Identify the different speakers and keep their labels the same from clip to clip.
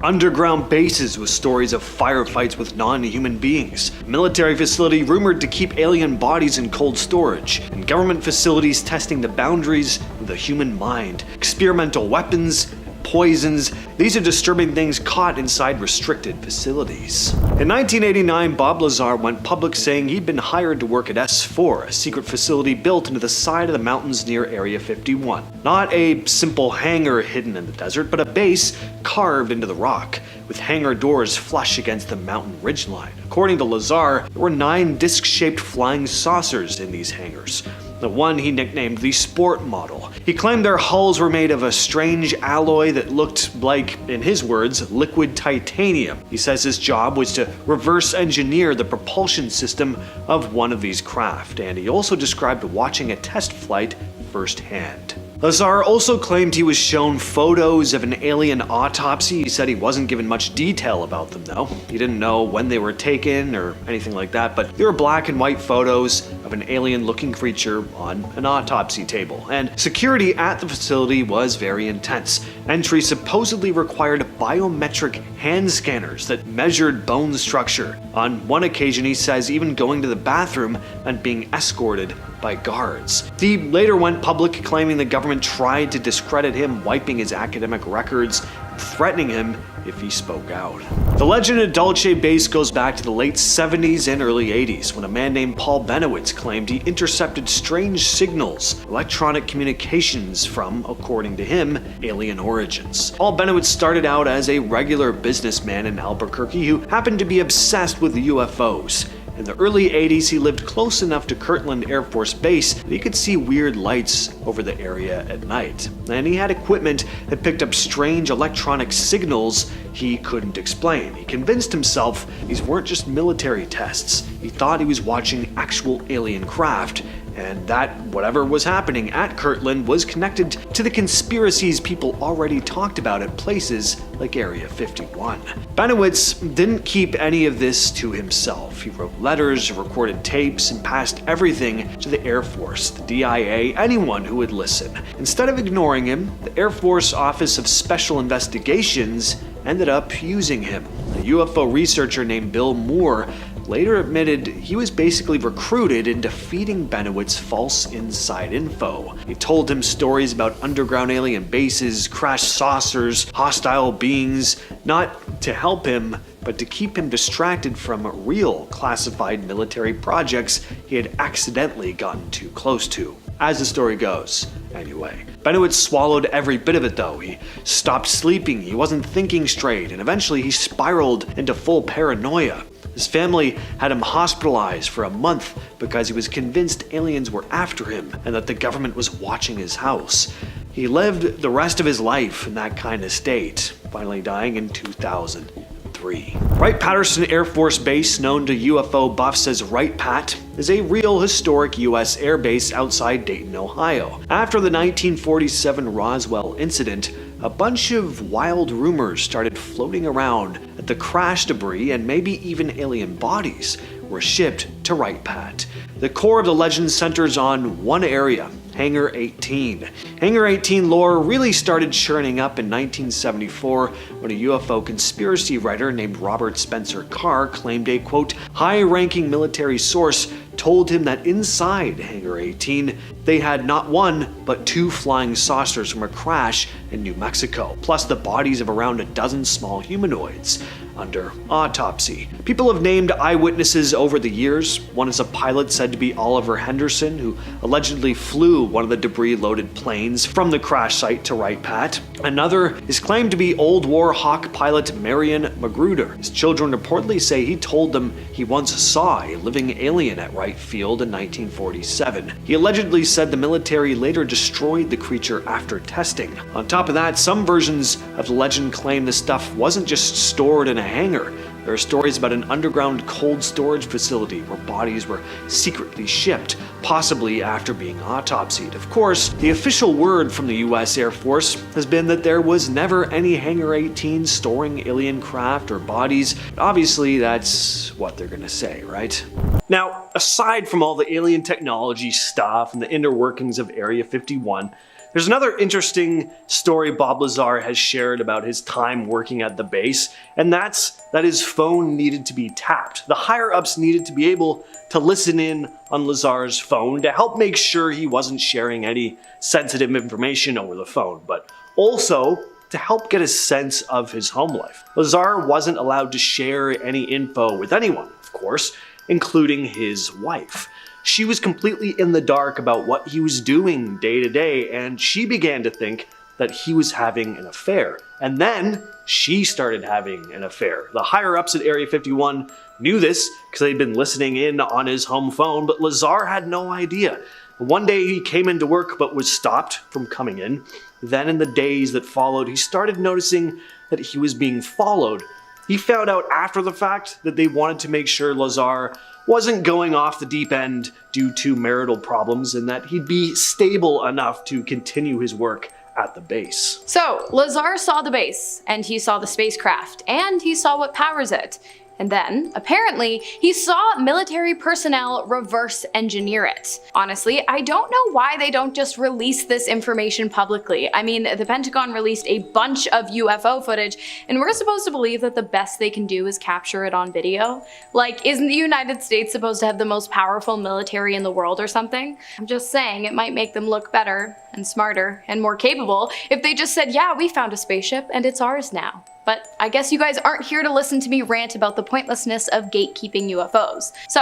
Speaker 1: underground bases with stories of firefights with non-human beings, a military facility rumored to keep alien bodies in cold storage, and government facilities testing the boundaries of the human mind, experimental weapons, poisons. These are disturbing things caught inside restricted facilities. In 1989, Bob Lazar went public saying he'd been hired to work at S4, a secret facility built into the side of the mountains near Area 51. Not a simple hangar hidden in the desert, but a base carved into the rock, with hangar doors flush against the mountain ridgeline. According to Lazar, there were 9 disc-shaped flying saucers in these hangars. The one he nicknamed the Sport Model. He claimed their hulls were made of a strange alloy that looked like, in his words, liquid titanium. He says his job was to reverse engineer the propulsion system of one of these craft, and he also described watching a test flight firsthand. Lazar also claimed he was shown photos of an alien autopsy. He said he wasn't given much detail about them though. He didn't know when they were taken or anything like that, but they were black and white photos of an alien-looking creature on an autopsy table. And security at the facility was very intense. Entry supposedly required biometric hand scanners that measured bone structure. On one occasion, he says even going to the bathroom and being escorted by guards. He later went public claiming the government tried to discredit him, wiping his academic records, threatening him if he spoke out. The legend of Dulce Base goes back to the late 70s and early 80s, when a man named Paul Benowitz claimed he intercepted strange signals, electronic communications from, according to him, alien origins. Paul Benowitz started out as a regular businessman in Albuquerque who happened to be obsessed with UFOs. In the early 80s, he lived close enough to Kirtland Air Force Base that he could see weird lights over the area at night. And he had equipment that picked up strange electronic signals he couldn't explain. He convinced himself these weren't just military tests. He thought he was watching actual alien craft, and that whatever was happening at Kirtland was connected to the conspiracies people already talked about at places like Area 51. Benowitz didn't keep any of this to himself. He wrote letters, recorded tapes, and passed everything to the Air Force, the DIA, anyone who would listen. Instead of ignoring him, the Air Force Office of Special Investigations ended up using him. A UFO researcher named Bill Moore later admitted he was basically recruited into feeding Benowitz false inside info. He told him stories about underground alien bases, crashed saucers, hostile beings, not to help him, but to keep him distracted from real classified military projects he had accidentally gotten too close to. As the story goes, anyway. Benowitz swallowed every bit of it though. He stopped sleeping, he wasn't thinking straight, and eventually he spiraled into full paranoia. His family had him hospitalized for a month because he was convinced aliens were after him and that the government was watching his house. He lived the rest of his life in that kind of state, finally dying in 2003. Wright-Patterson Air Force Base, known to UFO buffs as Wright-Pat, is a real historic U.S. air base outside Dayton, Ohio. After the 1947 Roswell incident, a bunch of wild rumors started floating around that the crash debris and maybe even alien bodies were shipped to Wright-Pat. The core of the legend centers on one area, Hangar 18. Hangar 18 lore really started churning up in 1974 when a UFO conspiracy writer named Robert Spencer Carr claimed a, quote, high-ranking military source told him that inside Hangar 18, they had not one, but 2 flying saucers from a crash in New Mexico, plus the bodies of around a dozen small humanoids under autopsy. People have named eyewitnesses over the years. One is a pilot said to be Oliver Henderson, who allegedly flew one of the debris-loaded planes from the crash site to Wright-Pat. Another is claimed to be Old War Hawk pilot Marion Magruder. His children reportedly say he told them he once saw a living alien at Wright Field in 1947. He allegedly said the military later destroyed the creature after testing. On top of that, some versions of the legend claim the stuff wasn't just stored in a hangar. There are stories about an underground cold storage facility where bodies were secretly shipped, possibly after being autopsied. Of course, the official word from the US Air Force has been that there was never any Hangar 18 storing alien craft or bodies. Obviously, that's what they're gonna say, right? Now, aside from all the alien technology stuff and the inner workings of Area 51, There's another interesting story Bob Lazar has shared about his time working at the base, and that's that his phone needed to be tapped. The higher-ups needed to be able to listen in on Lazar's phone to help make sure he wasn't sharing any sensitive information over the phone, but also to help get a sense of his home life. Lazar wasn't allowed to share any info with anyone, of course, including his wife. She was completely in the dark about what he was doing day to day, and she began to think that he was having an affair. And then she started having an affair. The higher-ups at Area 51 knew this because they'd been listening in on his home phone, but Lazar had no idea. One day he came into work but was stopped from coming in. Then in the days that followed, he started noticing that he was being followed. He found out after the fact that they wanted to make sure Lazar wasn't going off the deep end due to marital problems and that he'd be stable enough to continue his work at the base.
Speaker 2: So, Lazar saw the base, and he saw the spacecraft, and he saw what powers it. And then, apparently, he saw military personnel reverse engineer it. Honestly, I don't know why they don't just release this information publicly. I mean, the Pentagon released a bunch of UFO footage, and we're supposed to believe that the best they can do is capture it on video? Like, isn't the United States supposed to have the most powerful military in the world or something? I'm just saying, it might make them look better, and smarter, and more capable if they just said, yeah, we found a spaceship, and it's ours now. But I guess you guys aren't here to listen to me rant about the pointlessness of gatekeeping UFOs. So,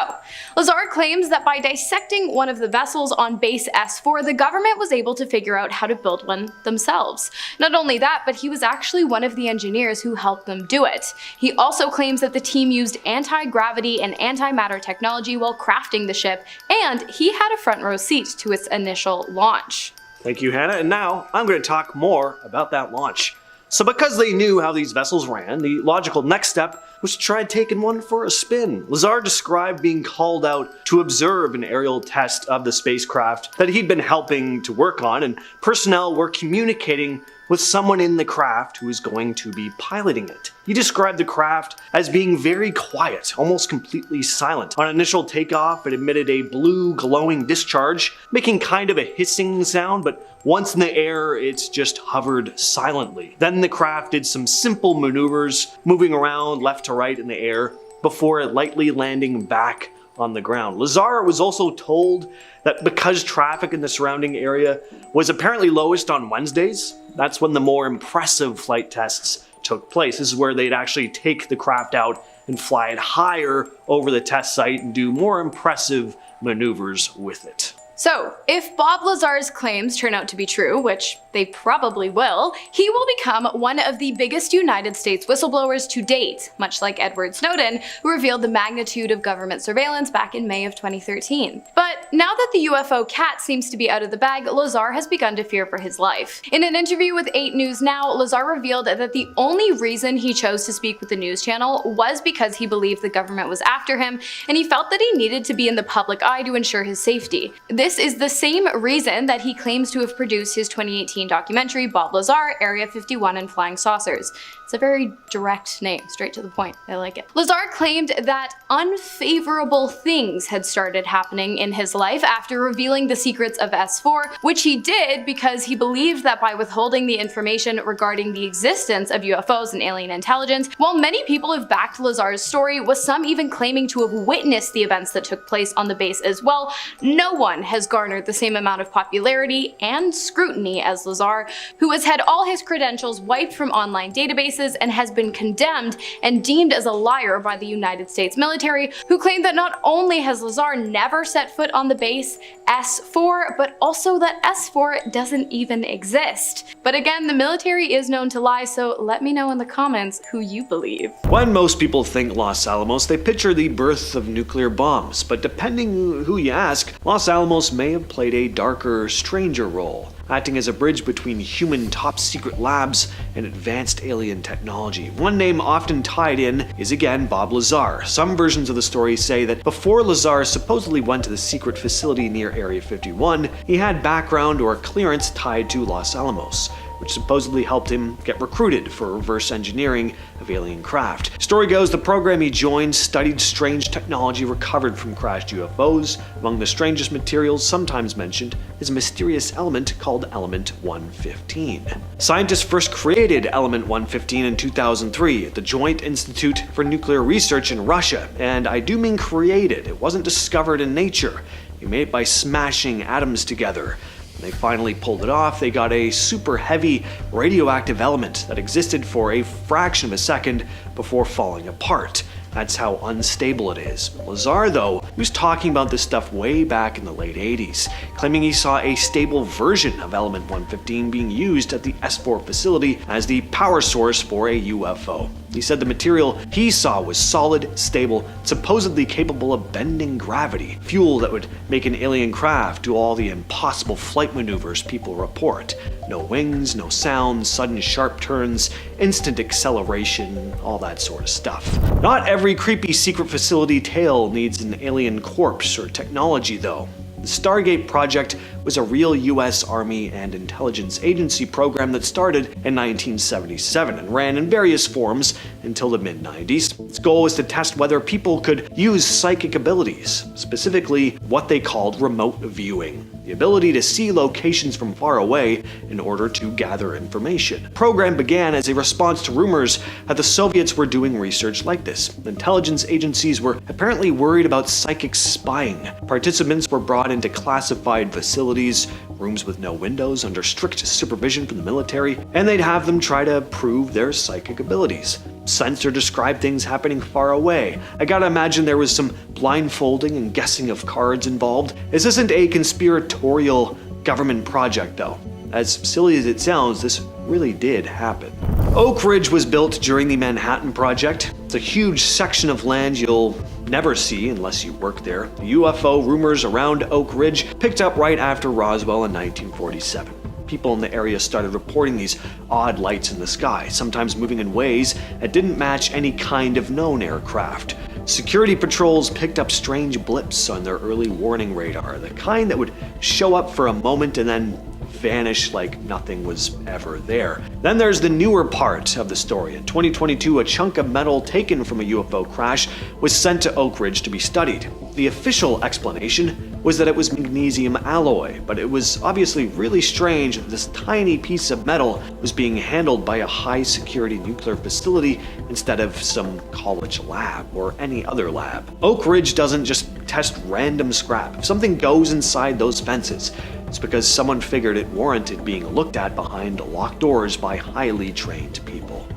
Speaker 2: Lazar claims that by dissecting one of the vessels on base S4, the government was able to figure out how to build one themselves. Not only that, but he was actually one of the engineers who helped them do it. He also claims that the team used anti-gravity and antimatter technology while crafting the ship, and he had a front row seat to its initial launch.
Speaker 1: Thank you, Hannah, and now I'm going to talk more about that launch. So because they knew how these vessels ran, the logical next step was to try taking one for a spin. Lazar described being called out to observe an aerial test of the spacecraft that he'd been helping to work on, and personnel were communicating with someone in the craft who was going to be piloting it. He described the craft as being very quiet, almost completely silent. On initial takeoff, it emitted a blue glowing discharge, making kind of a hissing sound, but once in the air, it just hovered silently. Then the craft did some simple maneuvers, moving around left to right in the air, before lightly landing back on the ground. Lazar was also told that because traffic in the surrounding area was apparently lowest on Wednesdays, that's when the more impressive flight tests took place. This is where they'd actually take the craft out and fly it higher over the test site and do more impressive maneuvers with it.
Speaker 2: So, if Bob Lazar's claims turn out to be true, which they probably will, he will become one of the biggest United States whistleblowers to date, much like Edward Snowden, who revealed the magnitude of government surveillance back in May of 2013. But now that the UFO cat seems to be out of the bag, Lazar has begun to fear for his life. In an interview with 8 News Now, Lazar revealed that the only reason he chose to speak with the news channel was because he believed the government was after him, and he felt that he needed to be in the public eye to ensure his safety. This is the same reason that he claims to have produced his 2018 documentary Bob Lazar, Area 51 and Flying Saucers. It's a very direct name, straight to the point. I like it. Lazar claimed that unfavorable things had started happening in his life after revealing the secrets of S4, which he did because he believed that by withholding the information regarding the existence of UFOs and alien intelligence, while many people have backed Lazar's story, with some even claiming to have witnessed the events that took place on the base as well, no one has garnered the same amount of popularity and scrutiny as Lazar, who has had all his credentials wiped from online databases and has been condemned and deemed as a liar by the United States military, who claimed that not only has Lazar never set foot on the base S4, but also that S4 doesn't even exist. But again, the military is known to lie, so let me know in the comments who you believe.
Speaker 1: When most people think Los Alamos, they picture the birth of nuclear bombs, but depending who you ask, Los Alamos may have played a darker, stranger role, acting as a bridge between human top-secret labs and advanced alien technology. One name often tied in is again Bob Lazar. Some versions of the story say that before Lazar supposedly went to the secret facility near Area 51, he had background or clearance tied to Los Alamos. which supposedly helped him get recruited for reverse engineering of alien craft. Story goes, the program he joined studied strange technology recovered from crashed UFOs. Among the strangest materials sometimes mentioned is a mysterious element called Element 115. Scientists first created Element 115 in 2003 at the Joint Institute for Nuclear Research in Russia, and I do mean created. It wasn't discovered in nature. They made it by smashing atoms together. When they finally pulled it off, they got a super heavy radioactive element that existed for a fraction of a second before falling apart. That's how unstable it is. Lazar, though, he was talking about this stuff way back in the late 80s, claiming he saw a stable version of Element 115 being used at the S4 facility as the power source for a UFO. He said the material he saw was solid, stable, supposedly capable of bending gravity, fuel that would make an alien craft do all the impossible flight maneuvers people report. No wings, no sound, sudden sharp turns, instant acceleration, all that sort of stuff. Not every creepy secret facility tale needs an alien corpse or technology, though. The Stargate project was a real US Army and intelligence agency program that started in 1977 and ran in various forms until the mid-90s. Its goal was to test whether people could use psychic abilities, specifically what they called remote viewing, the ability to see locations from far away in order to gather information. The program began as a response to rumors that the Soviets were doing research like this. Intelligence agencies were apparently worried about psychic spying. Participants were brought into classified facilities, rooms with no windows, under strict supervision from the military, and they'd have them try to prove their psychic abilities. Sense or describe things happening far away. I gotta imagine there was some blindfolding and guessing of cards involved. This isn't a conspiratorial government project, though. As silly as it sounds, this really did happen. Oak Ridge was built during the Manhattan Project. It's a huge section of land you'll never see unless you work there. The UFO rumors around Oak Ridge picked up right after Roswell in 1947. People in the area started reporting these odd lights in the sky, sometimes moving in ways that didn't match any kind of known aircraft. Security patrols picked up strange blips on their early warning radar, the kind that would show up for a moment and then vanish like nothing was ever there. Then there's the newer part of the story. In 2022, a chunk of metal taken from a UFO crash was sent to Oak Ridge to be studied. The official explanation was that it was magnesium alloy, but it was obviously really strange that this tiny piece of metal was being handled by a high-security nuclear facility instead of some college lab or any other lab. Oak Ridge doesn't just test random scrap. If something goes inside those fences, it's because someone figured it warranted being looked at behind locked doors by highly trained people.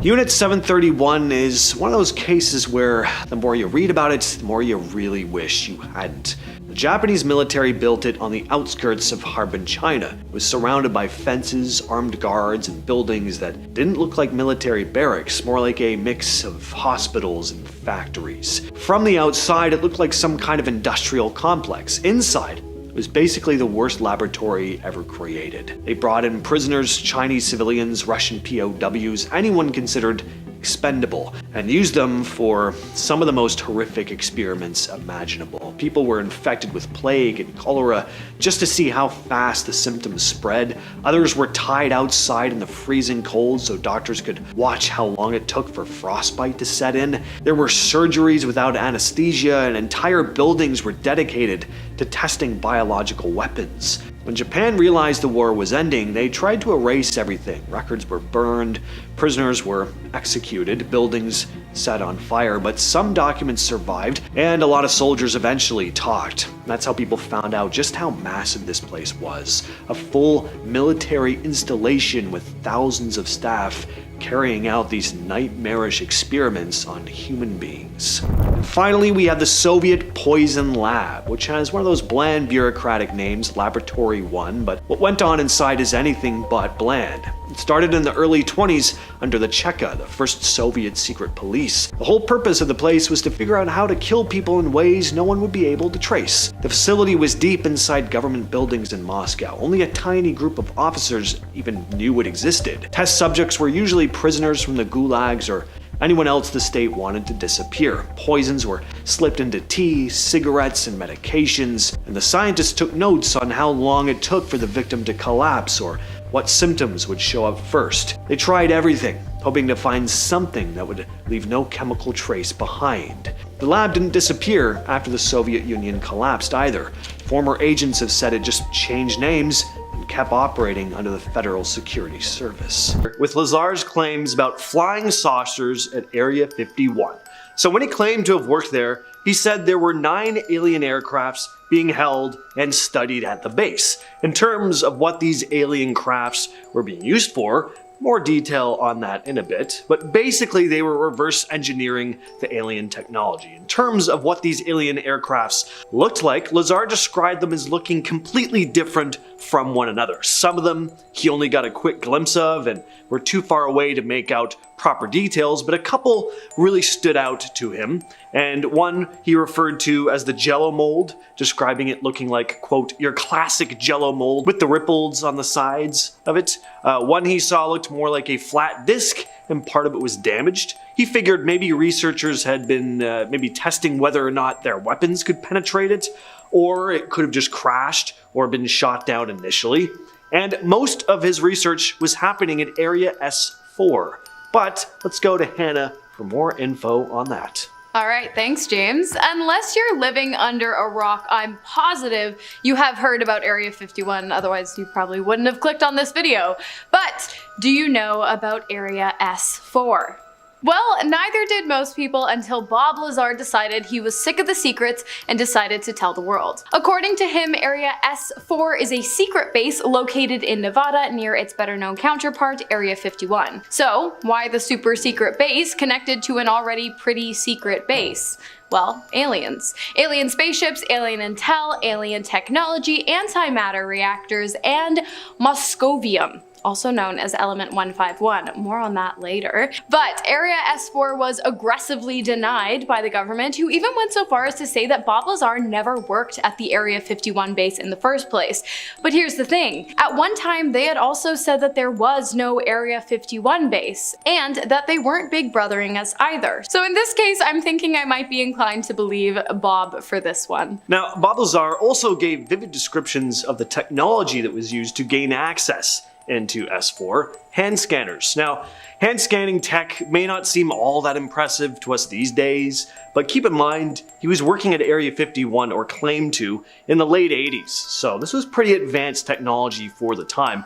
Speaker 1: Unit 731 is one of those cases where the more you read about it, the more you really wish you hadn't. The Japanese military built it on the outskirts of Harbin, China. It was surrounded by fences, armed guards, and buildings that didn't look like military barracks, more like a mix of hospitals and factories. From the outside, it looked like some kind of industrial complex. Inside, it was basically the worst laboratory ever created. They brought in prisoners, Chinese civilians, Russian POWs, anyone considered expendable, and used them for some of the most horrific experiments imaginable. People were infected with plague and cholera just to see how fast the symptoms spread. Others were tied outside in the freezing cold so doctors could watch how long it took for frostbite to set in. There were surgeries without anesthesia, and entire buildings were dedicated to testing biological weapons. When Japan realized the war was ending, they tried to erase everything. Records were burned, prisoners were executed, buildings set on fire, but some documents survived, and a lot of soldiers eventually talked. That's how people found out just how massive this place was. A full military installation with thousands of staff carrying out these nightmarish experiments on human beings. And finally, we have the Soviet Poison Lab, which has one of those bland bureaucratic names, Laboratory 1, but what went on inside is anything but bland. It started in the early 20s under the Cheka, the first Soviet secret police. The whole purpose of the place was to figure out how to kill people in ways no one would be able to trace. The facility was deep inside government buildings in Moscow. Only a tiny group of officers even knew it existed. Test subjects were usually prisoners from the gulags or anyone else the state wanted to disappear. Poisons were slipped into tea, cigarettes, and medications, and the scientists took notes on how long it took for the victim to collapse or what symptoms would show up first. They tried everything, hoping to find something that would leave no chemical trace behind. The lab didn't disappear after the Soviet Union collapsed either. Former agents have said it just changed names and kept operating under the Federal Security Service. With Lazar's claims about flying saucers at Area 51. So when he claimed to have worked there, he said there were 9 alien aircrafts being held and studied at the base. In terms of what these alien crafts were being used for, more detail on that in a bit, but basically they were reverse engineering the alien technology. In terms of what these alien aircrafts looked like, Lazar described them as looking completely different from one another. Some of them he only got a quick glimpse of and were too far away to make out proper details, but a couple really stood out to him, and one he referred to as the Jello mold, describing it looking like, quote, your classic Jello mold with the ripples on the sides of it. One he saw looked more like a flat disc, and part of it was damaged. He figured maybe researchers had been maybe testing whether or not their weapons could penetrate it, or it could have just crashed or been shot down initially. And most of his research was happening at Area S4. But let's go to Hannah for more info on that.
Speaker 2: Alright, thanks James. Unless you're living under a rock, I'm positive you have heard about Area 51, otherwise you probably wouldn't have clicked on this video. But do you know about Area S4? Well, neither did most people until Bob Lazar decided he was sick of the secrets and decided to tell the world. According to him, Area S4 is a secret base located in Nevada near its better-known counterpart, Area 51. So, why the super secret base connected to an already pretty secret base? Well, aliens. Alien spaceships, alien intel, alien technology, antimatter reactors, and Moscovium, also known as Element 151. More on that later. But Area S4 was aggressively denied by the government, who even went so far as to say that Bob Lazar never worked at the Area 51 base in the first place. But here's the thing. At one time, they had also said that there was no Area 51 base, and that they weren't big brothering us either. So in this case, I'm thinking I might be inclined to believe Bob for this one.
Speaker 1: Now, Bob Lazar also gave vivid descriptions of the technology that was used to gain access into S4, hand scanners. Now, hand scanning tech may not seem all that impressive to us these days, but keep in mind, he was working at Area 51, or claimed to, in the late 80s, so this was pretty advanced technology for the time.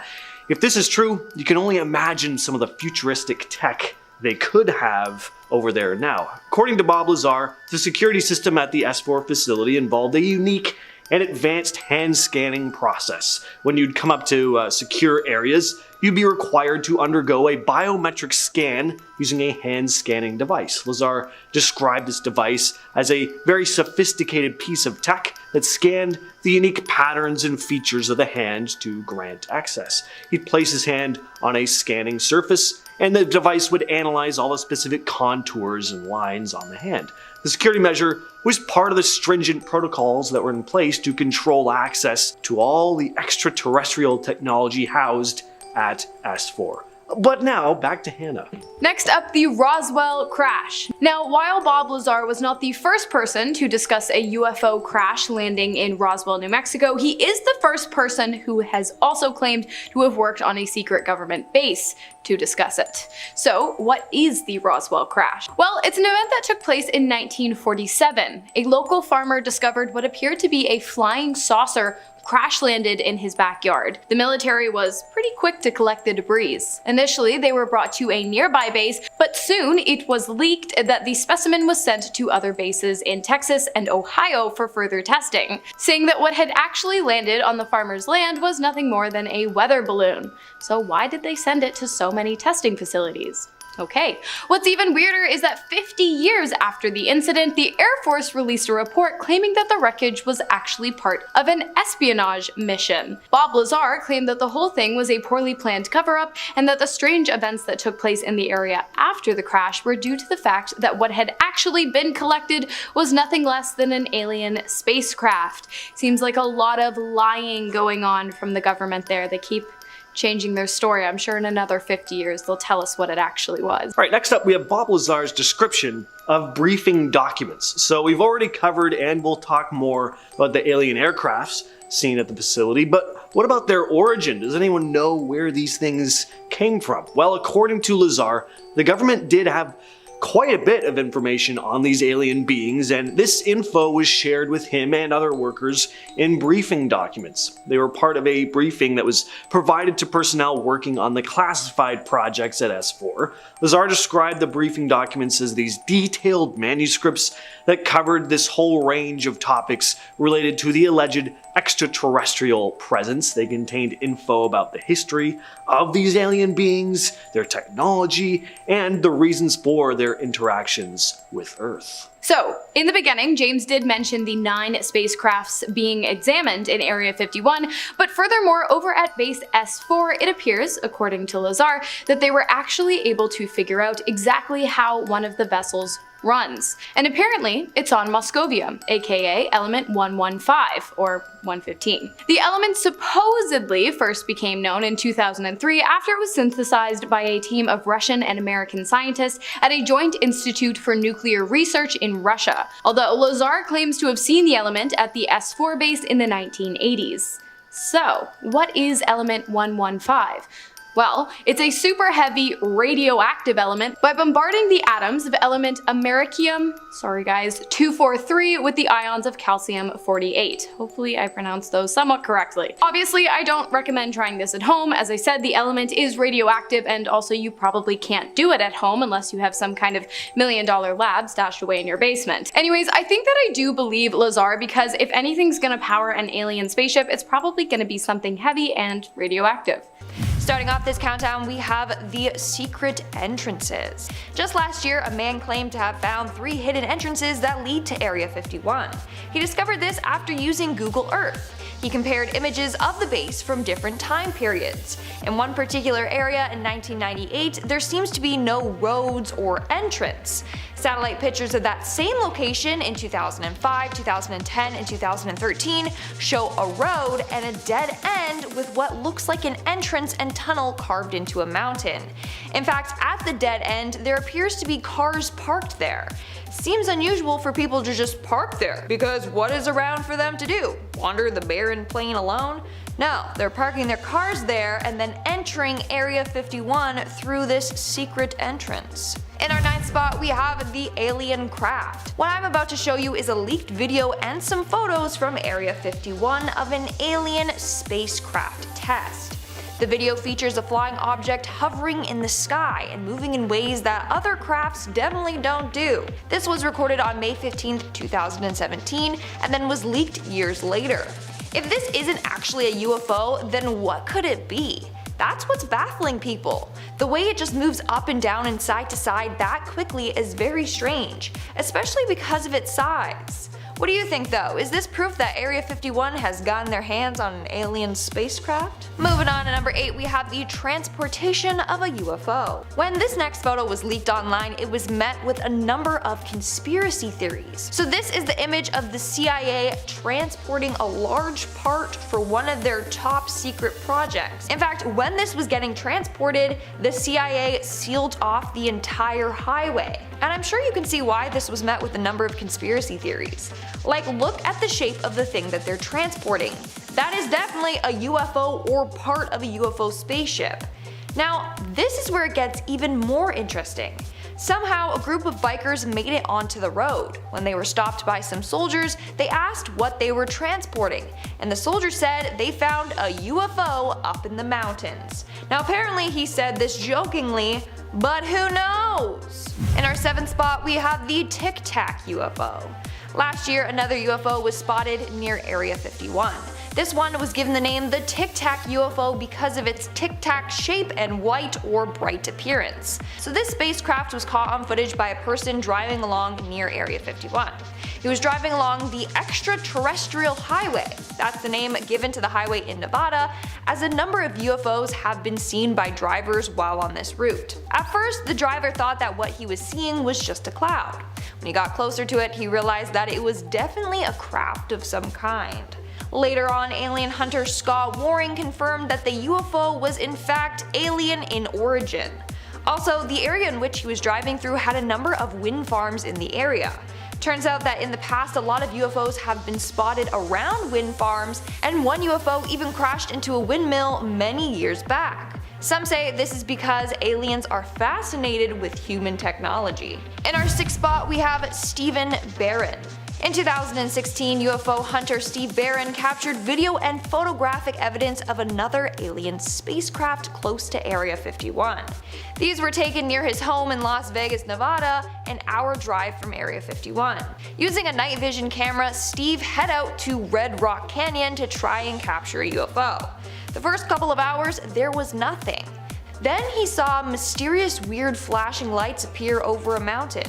Speaker 1: If this is true, you can only imagine some of the futuristic tech they could have over there now. According to Bob Lazar, the security system at the S4 facility involved a unique and advanced hand scanning process. When you'd come up to secure areas, you'd be required to undergo a biometric scan using a hand scanning device. Lazar described this device as a very sophisticated piece of tech that scanned the unique patterns and features of the hand to grant access. He'd place his hand on a scanning surface, and the device would analyze all the specific contours and lines on the hand. The security measure was part of the stringent protocols that were in place to control access to all the extraterrestrial technology housed at S4. But now, back to Hannah.
Speaker 2: Next up, the Roswell crash. Now, while Bob Lazar was not the first person to discuss a UFO crash landing in Roswell, New Mexico, he is the first person who has also claimed to have worked on a secret government base to discuss it. So, what is the Roswell crash? Well, it's an event that took place in 1947. A local farmer discovered what appeared to be a flying saucer crash landed in his backyard. The military was pretty quick to collect the debris. Initially, they were brought to a nearby base, but soon it was leaked that the specimen was sent to other bases in Texas and Ohio for further testing, saying that what had actually landed on the farmer's land was nothing more than a weather balloon. So why did they send it to so many testing facilities? Okay, what's even weirder is that 50 years after the incident, the Air Force released a report claiming that the wreckage was actually part of an espionage mission. Bob Lazar claimed that the whole thing was a poorly planned cover-up, and that the strange events that took place in the area after the crash were due to the fact that what had actually been collected was nothing less than an alien spacecraft. Seems like a lot of lying going on from the government there. They keep changing their story. I'm sure in another 50 years they'll tell us what it actually was.
Speaker 1: Alright, next up we have Bob Lazar's description of briefing documents. So we've already covered, and we'll talk more about the alien aircrafts seen at the facility, but What about their origin? Does anyone know where these things came from? Well, according to Lazar, the government did have quite a bit of information on these alien beings, and this info was shared with him and other workers in briefing documents. They were part of a briefing that was provided to personnel working on the classified projects at S4. Lazar described the briefing documents as these detailed manuscripts that covered this whole range of topics related to the alleged extraterrestrial presence. They contained info about the history of these alien beings, their technology, and the reasons for their interactions with Earth.
Speaker 2: So, in the beginning, James did mention the 9 spacecrafts being examined in Area 51, but furthermore, over at Base S4, it appears, according to Lazar, that they were actually able to figure out exactly how one of the vessels runs. And apparently, it's on Moscovia, aka element 115, or 115. The element supposedly first became known in 2003 after it was synthesized by a team of Russian and American scientists at a joint institute for nuclear research in Russia, although Lazar claims to have seen the element at the S4 base in the 1980s. So, what is element 115? Well, it's a super heavy radioactive element by bombarding the atoms of element americium, 243 with the ions of calcium 48. Hopefully I pronounced those somewhat correctly. Obviously, I don't recommend trying this at home. As I said, the element is radioactive, and also you probably can't do it at home unless you have some kind of $1 million lab stashed away in your basement. Anyways, I think that I do believe Lazar, because if anything's gonna power an alien spaceship, it's probably gonna be something heavy and radioactive.
Speaker 3: Starting off this countdown, we have the secret entrances. Just last year, a man claimed to have found 3 hidden entrances that lead to Area 51. He discovered this after using Google Earth. He compared images of the base from different time periods. In one particular area in 1998, there seems to be no roads or entrance. Satellite pictures of that same location in 2005, 2010, and 2013 show a road and a dead end with what looks like an entrance and tunnel carved into a mountain. In fact, at the dead end, there appears to be cars parked there. Seems unusual for people to just park there, because what is around for them to do? Wander the barren plain alone? No, they're parking their cars there and then entering Area 51 through this secret entrance. In our 9th spot, we have the alien craft. What I'm about to show you is a leaked video and some photos from Area 51 of an alien spacecraft test. The video features a flying object hovering in the sky and moving in ways that other crafts definitely don't do. This was recorded on May 15, 2017, and then was leaked years later. If this isn't actually a UFO, then what could it be? That's what's baffling people. The way it just moves up and down and side to side that quickly is very strange, especially because of its size. What do you think though? Is this proof that Area 51 has gotten their hands on an alien spacecraft? Moving on to number 8, we have the transportation of a UFO. When this next photo was leaked online, it was met with a number of conspiracy theories. So this is the image of the CIA transporting a large part for one of their top secret projects. In fact, when this was getting transported, the CIA sealed off the entire highway. And I'm sure you can see why this was met with a number of conspiracy theories. Like, look at the shape of the thing that they're transporting. That is definitely a UFO or part of a UFO spaceship. Now, this is where it gets even more interesting. Somehow, a group of bikers made it onto the road. When they were stopped by some soldiers, they asked what they were transporting, and the soldier said they found a UFO up in the mountains. Now apparently he said this jokingly, but who knows? In our 7th spot, we have the Tic Tac UFO. Last year, another UFO was spotted near Area 51. This one was given the name the Tic Tac UFO because of its tic tac shape and white or bright appearance. So this spacecraft was caught on footage by a person driving along near Area 51. He was driving along the extraterrestrial highway. That's the name given to the highway in Nevada, as a number of UFOs have been seen by drivers while on this route. At first, the driver thought that what he was seeing was just a cloud. When he got closer to it, he realized that it was definitely a craft of some kind. Later on, alien hunter Scott Waring confirmed that the UFO was in fact alien in origin. Also, the area in which he was driving through had a number of wind farms in the area. Turns out that in the past a lot of UFOs have been spotted around wind farms, and one UFO even crashed into a windmill many years back. Some say this is because aliens are fascinated with human technology. In our 6th spot we have Stephen Barron. In 2016, UFO hunter Steve Barron captured video and photographic evidence of another alien spacecraft close to Area 51. These were taken near his home in Las Vegas, Nevada, an hour drive from Area 51. Using a night vision camera, Steve head out to Red Rock Canyon to try and capture a UFO. The first couple of hours, there was nothing. Then he saw mysterious weird flashing lights appear over a mountain.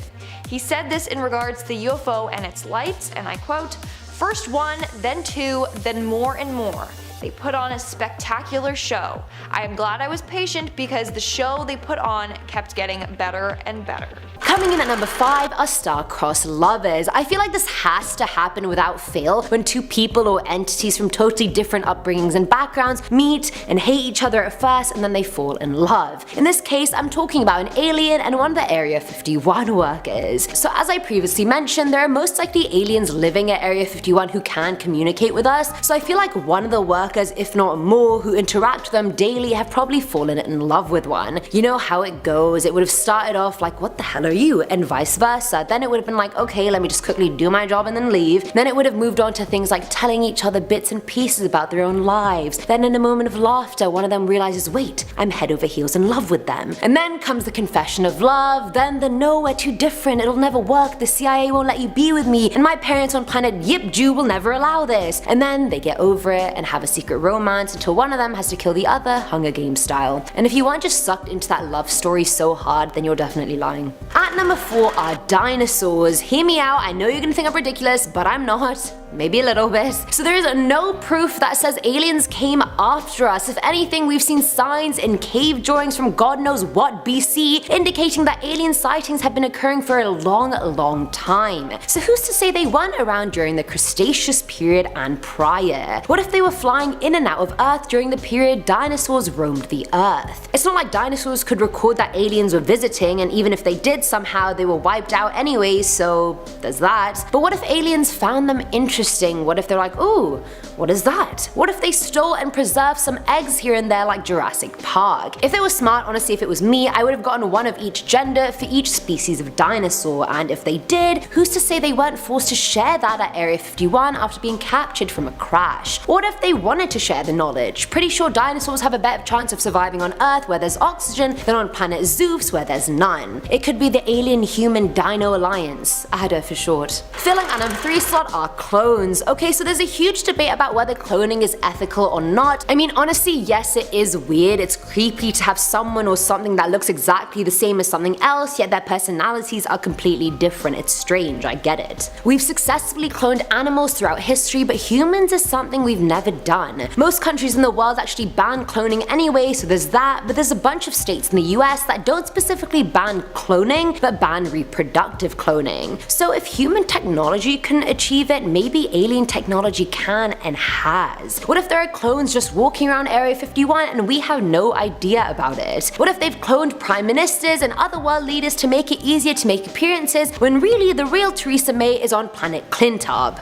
Speaker 3: He said this in regards to the UFO and its lights, and I quote, "First one, then two, then more and more. They put on a spectacular show. I am glad I was patient because the show they put on kept getting better and better."
Speaker 4: Coming in at number 5 are star-crossed lovers. I feel like this has to happen without fail when two people or entities from totally different upbringings and backgrounds meet and hate each other at first and then they fall in love. In this case, I'm talking about an alien and one of the Area 51 workers. So as I previously mentioned, there are most likely aliens living at Area 51 who can communicate with us, so I feel like one of the workers, if not more, who interact with them daily have probably fallen in love with one. You know how it goes, it would have started off like, what the hell are you? And vice versa. Then it would have been like, okay, let me just quickly do my job and then leave. Then it would have moved on to things like telling each other bits and pieces about their own lives. Then in a moment of laughter, one of them realizes, wait, I'm head over heels in love with them. And then comes the confession of love, then the no, we're too different, it'll never work, the CIA won't let you be with me, and my parents on planet Yip Jew will never allow this. And then they get over it and have a secret romance until one of them has to kill the other, Hunger Games style. And if you aren't just sucked into that love story so hard, then you're definitely lying. At number 4 are dinosaurs. Hear me out, I know you're gonna think I'm ridiculous, but I'm not. Maybe a little bit. So there is no proof that says aliens came after us. If anything, we've seen signs in cave drawings from God knows what BC indicating that alien sightings have been occurring for a long time. So who's to say they weren't around during the Cretaceous period and prior? What if they were flying in and out of Earth during the period dinosaurs roamed the Earth? It's not like dinosaurs could record that aliens were visiting, and even if they did, somehow they were wiped out anyway, so there's that. But what if aliens found them interesting? What if they're like, ooh, what is that? What if they stole and preserved some eggs here and there like Jurassic Park? If they were smart, honestly, if it was me, I would have gotten one of each gender for each species of dinosaur, and if they did, who's to say they weren't forced to share that at Area 51 after being captured from a crash? Or what if they wanted to share the knowledge? Pretty sure dinosaurs have a better chance of surviving on Earth where there's oxygen than on planet Zeus where there's none. It could be the Alien-Human Dino Alliance, ADA for short. Filling at number 3 slot are clones. Okay, so there's a huge debate about whether cloning is ethical or not. I mean, honestly, yes, it is weird. It's creepy to have someone or something that looks exactly the same as something else, yet their personalities are completely different. It's strange, I get it. We've successfully cloned animals throughout history, but humans is something we've never done. Most countries in the world actually ban cloning anyway, so there's that, but there's a bunch of states in the US that don't specifically ban cloning, but ban reproductive cloning. So if human technology can achieve it, maybe alien technology can and has. What if there are clones just walking around Area 51 and we have no idea about it? What if they've cloned prime ministers and other world leaders to make it easier to make appearances when really the real Theresa May is on planet Clintob?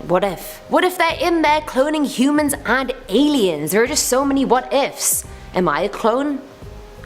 Speaker 4: What if? What if they're in there cloning humans and aliens? There are just so many what ifs. Am I a clone?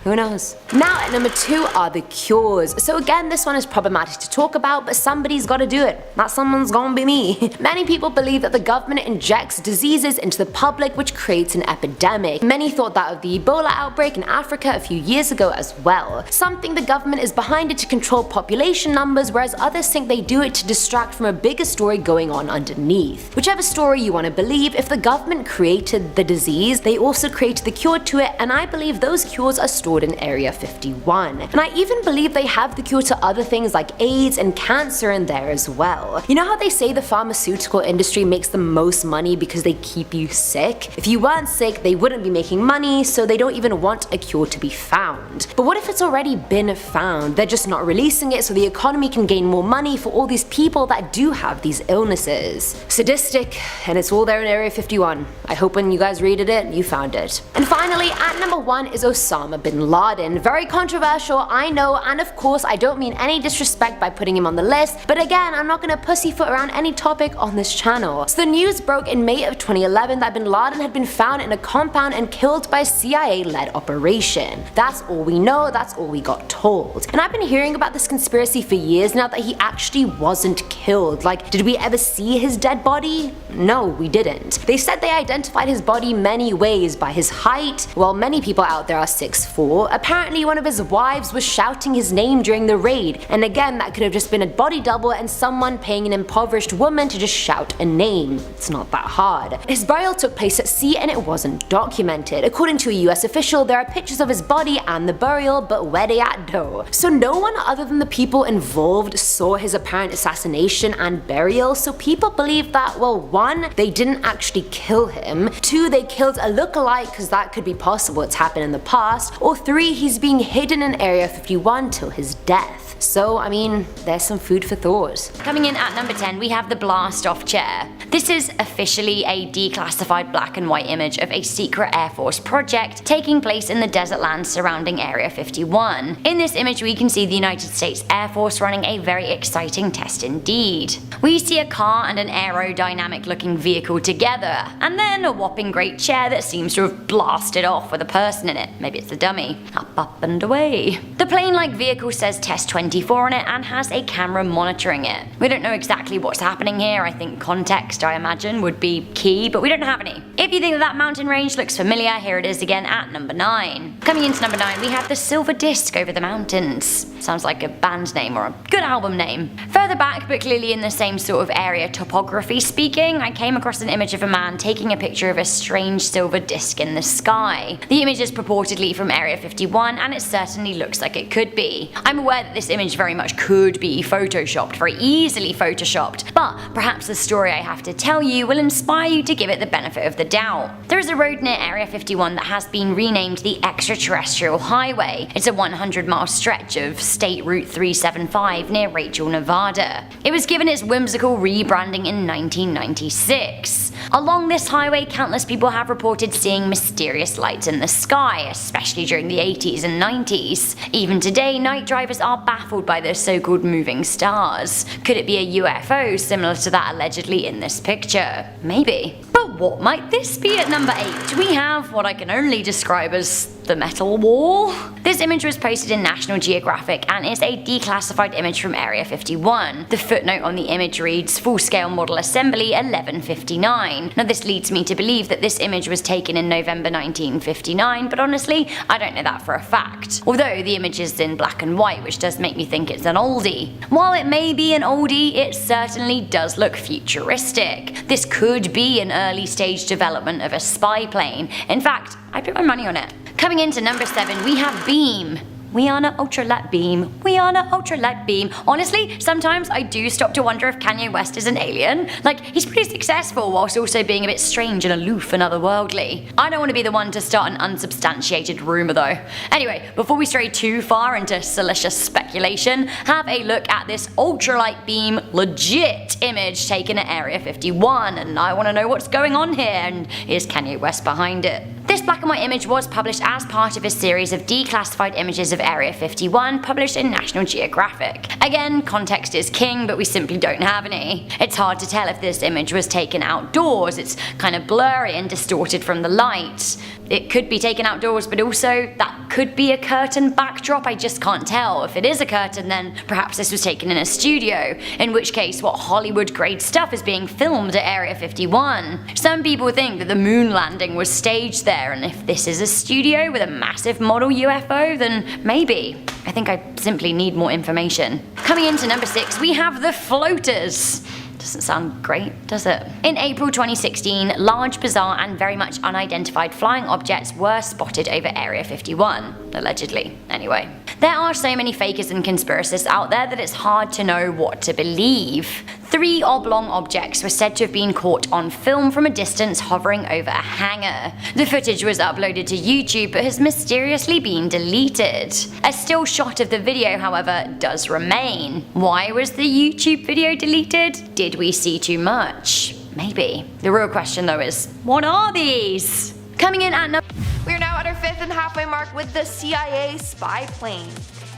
Speaker 4: Who knows? Now at number 2 are the cures. So again, this one is problematic to talk about, but somebody's gotta do it. That someone's gonna be me. Many people believe that the government injects diseases into the public, which creates an epidemic. Many thought that of the Ebola outbreak in Africa a few years ago as well. Some think the government is behind it to control population numbers, whereas others think they do it to distract from a bigger story going on underneath. Whichever story you want to believe, if the government created the disease, they also created the cure to it, and I believe those cures are stored in Area 51. And I even believe they have the cure to other things like AIDS and cancer in there as well. You know how they say the pharmaceutical industry makes the most money because they keep you sick? If you weren't sick, they wouldn't be making money, so they don't even want a cure to be found. But what if it's already been found? They're just not releasing it so the economy can gain more money for all these people that do have these illnesses. Sadistic, and it's all there in Area 51. I hope when you guys read it, you found it. And finally, at number 1 is Osama bin bin Laden. Very controversial, I know, and of course I don't mean any disrespect by putting him on the list, but again, I'm not gonna pussyfoot around any topic on this channel. So the news broke in May of 2011 that bin Laden had been found in a compound and killed by a CIA-led operation. That's all we know, that's all we got told. And I've been hearing about this conspiracy for years now that he actually wasn't killed. Like, did we ever see his dead body? No, we didn't. They said they identified his body many ways, by his height. Well, many people out there are 6'4". Apparently one of his wives was shouting his name during the raid, and again that could have just been a body double and someone paying an impoverished woman to just shout a name. It's not that hard. His burial took place at sea and it wasn't documented. According to a US official, there are pictures of his body and the burial, but where they at though? So no one other than the people involved saw his apparent assassination and burial, so people believe that, well, 1, they didn't actually kill him, 2, they killed a lookalike because that could be possible, it's happened in the past, or 3, he's being hidden in Area 51 till his death. So, I mean, there's some food for thought.
Speaker 5: Coming in at number 10, we have the blast-off chair. This is officially a declassified black and white image of a secret Air Force project taking place in the desert lands surrounding Area 51. In this image, we can see the United States Air Force running a very exciting test indeed. We see a car and an aerodynamic looking vehicle together, and then a whopping great chair that seems to have blasted off with a person in it. Maybe it's a dummy. Up and away. The plane-like vehicle says Test 24 on it and has a camera monitoring it. We don't know exactly what's happening here. I think context, I imagine, would be key, but we don't have any. If you think that mountain range looks familiar, here it is again at number 9. Coming into number 9, we have the silver disc over the mountains. Sounds like a band name or a good album name. Further back, but clearly in the same sort of area topography speaking, I came across an image of a man taking a picture of a strange silver disc in the sky. The image is purportedly from Area 51 and it certainly looks like it could be. I'm aware that this image very much could be photoshopped, very easily photoshopped, but perhaps the story I have to tell you will inspire you to give it the benefit of the doubt. There is a road near Area 51 that has been renamed the Extraterrestrial Highway. It's a 100-mile stretch of State Route 375 near Rachel, Nevada. It was given its whimsical rebranding in 1996. Along this highway, countless people have reported seeing mysterious lights in the sky, especially during the 80s and 90s. Even today, night drivers are baffled by the so-called moving stars. Could it be a UFO similar to that allegedly in this picture? Maybe. But what might this be at number 8? We have what I can only describe as the metal wall. This image was posted in National Geographic and is a declassified image from Area 51. The footnote on the image reads, full-scale model assembly 1159. Now this leads me to believe that this image was taken in November 1959, but honestly, I don't know that for a fact. Although the image is in black and white, which does make me think it's an oldie. While it may be an oldie, it certainly does look futuristic. This could be an early stage development of a spy plane. In fact, I put my money on it. Coming into number 7, we have Beam. We are not ultralight beam. We are not ultralight beam. Honestly, sometimes I do stop to wonder if Kanye West is an alien. Like, he's pretty successful whilst also being a bit strange and aloof and otherworldly. I don't want to be the one to start an unsubstantiated rumour though. Anyway, before we stray too far into salacious speculation, have a look at this ultralight beam legit image taken at Area 51, and I want to know what's going on here, and is Kanye West behind it? This black and white image was published as part of a series of declassified images of Area 51 published in National Geographic. Again, context is king, but we simply don't have any. It's hard to tell if this image was taken outdoors. It's kind of blurry and distorted from the light. It could be taken outdoors, but also that could be a curtain backdrop. I just can't tell. If it is a curtain, then perhaps this was taken in a studio, in which case what Hollywood grade stuff is being filmed at Area 51. Some people think that the moon landing was staged there, and if this is a studio with a massive model UFO, then maybe. I think I simply need more information. Coming into number 6, we have the floaters. Doesn't sound great, does it? In April 2016, large, bizarre, and very much unidentified flying objects were spotted over Area 51. Allegedly, anyway. There are so many fakers and conspiracists out there that it's hard to know what to believe. 3 oblong objects were said to have been caught on film from a distance hovering over a hangar. The footage was uploaded to YouTube but has mysteriously been deleted. A still shot of the video, however, does remain. Why was the YouTube video deleted? Did we see too much? Maybe. The real question though is, what are these? Coming in at number...
Speaker 2: We are now at our 5th
Speaker 3: fifth and halfway mark with the CIA spy plane.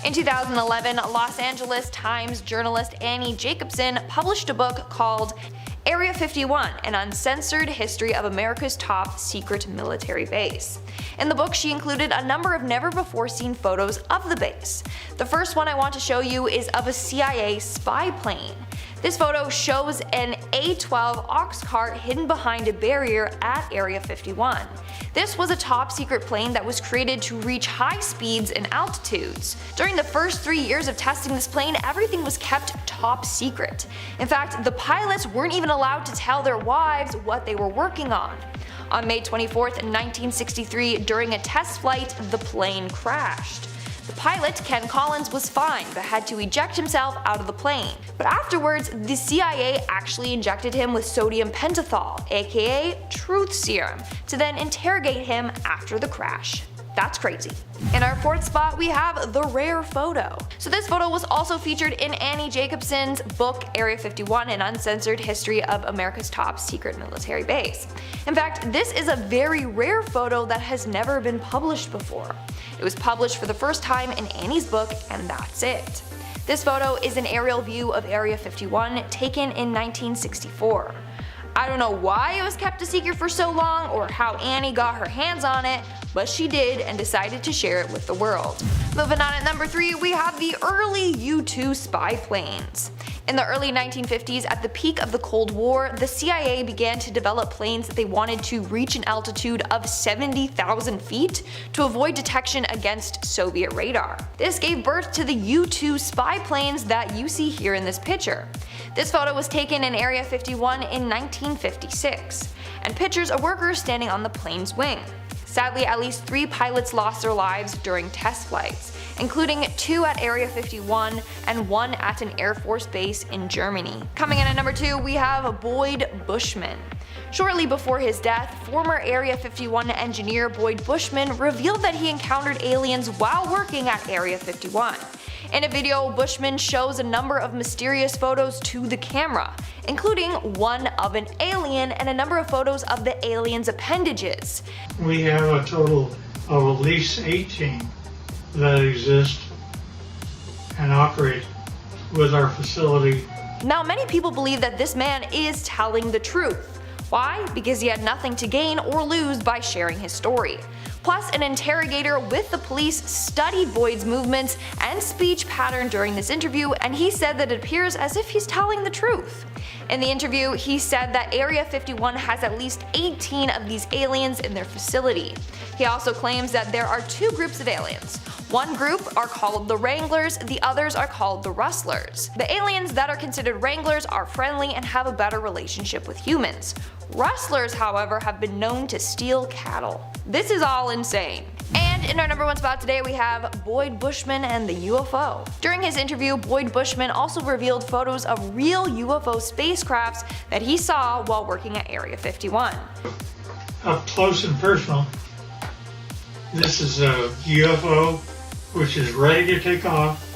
Speaker 3: In 2011, Los Angeles Times journalist Annie Jacobson published a book called Area 51, an uncensored history of America's top secret military base. In the book, she included a number of never-before-seen photos of the base. The first one I want to show you is of a CIA spy plane. This photo shows an A-12 ox cart hidden behind a barrier at Area 51. This was a top secret plane that was created to reach high speeds and altitudes. During the first 3 years of testing this plane, everything was kept top secret. In fact, the pilots weren't even allowed to tell their wives what they were working on. On May 24, 1963, during a test flight, the plane crashed. The pilot, Ken Collins, was fine but had to eject himself out of the plane. But afterwards, the CIA actually injected him with sodium pentothal, aka truth serum, to then interrogate him after the crash. That's crazy. In our fourth spot, we have the rare photo. So this photo was also featured in Annie Jacobson's book Area 51, an uncensored history of America's top secret military base. In fact, this is a very rare photo that has never been published before. It was published for the first time in Annie's book, and that's it. This photo is an aerial view of Area 51 taken in 1964. I don't know why it was kept a secret for so long or how Annie got her hands on it, but she did and decided to share it with the world. Moving on at number 3, we have the early U-2 spy planes. In the early 1950s, at the peak of the Cold War, the CIA began to develop planes that they wanted to reach an altitude of 70,000 feet to avoid detection against Soviet radar. This gave birth to the U-2 spy planes that you see here in this picture. This photo was taken in Area 51 in 1956, and pictures of workers standing on the plane's wing. Sadly, at least 3 pilots lost their lives during test flights, including 2 at Area 51 and 1 at an Air Force base in Germany. Coming in at number 2, we have Boyd Bushman. Shortly before his death, former Area 51 engineer Boyd Bushman revealed that he encountered aliens while working at Area 51. In a video, Bushman shows a number of mysterious photos to the camera, including one of an alien and a number of photos of the alien's appendages.
Speaker 6: We have a total of at least 18 that exist and operate with our facility.
Speaker 3: Now, many people believe that this man is telling the truth. Why? Because he had nothing to gain or lose by sharing his story. Plus, an interrogator with the police studied Boyd's movements and speech pattern during this interview, and he said that it appears as if he's telling the truth. In the interview, he said that Area 51 has at least 18 of these aliens in their facility. He also claims that there are 2 groups of aliens. One group are called the Wranglers, the others are called the Rustlers. The aliens that are considered Wranglers are friendly and have a better relationship with humans. Rustlers, however, have been known to steal cattle. This is all insane. And in our number 1 spot today, we have Boyd Bushman and the UFO. During his interview, Boyd Bushman also revealed photos of real UFO spacecrafts that he saw while working at Area 51.
Speaker 6: Up close and personal, this is a UFO which is ready to take off.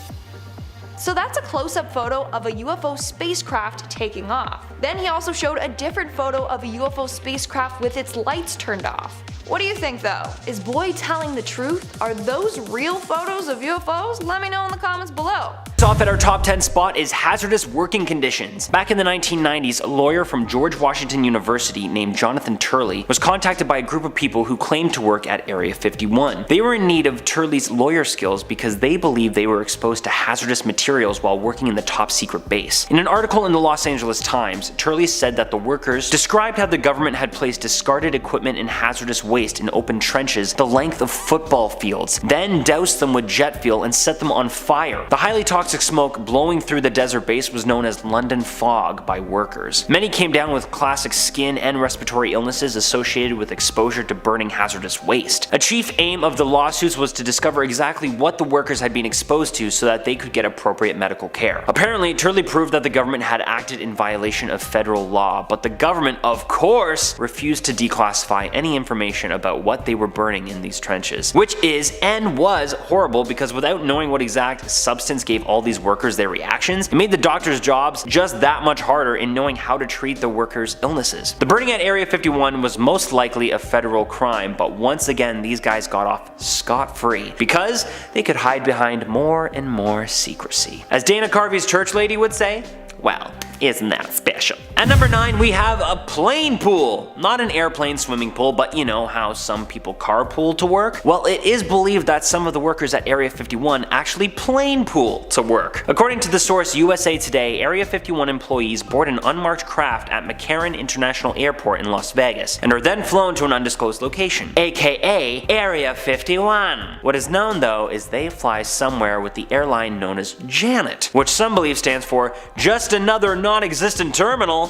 Speaker 3: So that's a close-up photo of a UFO spacecraft taking off. Then he also showed a different photo of a UFO spacecraft with its lights turned off. What do you think though? Is Boyd telling the truth? Are those real photos of UFOs? Let me know in the comments below.
Speaker 7: Off at our top 10 spot is hazardous working conditions. Back in the 1990s, a lawyer from George Washington University named Jonathan Turley was contacted by a group of people who claimed to work at Area 51. They were in need of Turley's lawyer skills because they believed they were exposed to hazardous materials while working in the top secret base. In an article in the Los Angeles Times, Turley said that the workers described how the government had placed discarded equipment and hazardous waste in open trenches the length of football fields, then doused them with jet fuel and set them on fire. The highly toxic smoke blowing through the desert base was known as London fog by workers. Many came down with classic skin and respiratory illnesses associated with exposure to burning hazardous waste. A chief aim of the lawsuits was to discover exactly what the workers had been exposed to so that they could get appropriate medical care. Apparently, Turley proved that the government had acted in violation of federal law, but the government, of course, refused to declassify any information about what they were burning in these trenches, which is and was horrible because without knowing what exact substance gave all all these workers their reactions, it made the doctors' jobs just that much harder in knowing how to treat the workers' illnesses. The burning at Area 51 was most likely a federal crime, but once again these guys got off scot-free because they could hide behind more and more secrecy. As Dana Carvey's church lady would say, well, isn't that special? At number 9, we have a plane pool. Not an airplane swimming pool, but you know how some people carpool to work? Well, it is believed that some of the workers at Area 51 actually plane pool to work. According to the source USA Today, Area 51 employees board an unmarked craft at McCarran International Airport in Las Vegas and are then flown to an undisclosed location, aka Area 51. What is known though is they fly somewhere with the airline known as Janet, which some believe stands for just another non-existent terminal.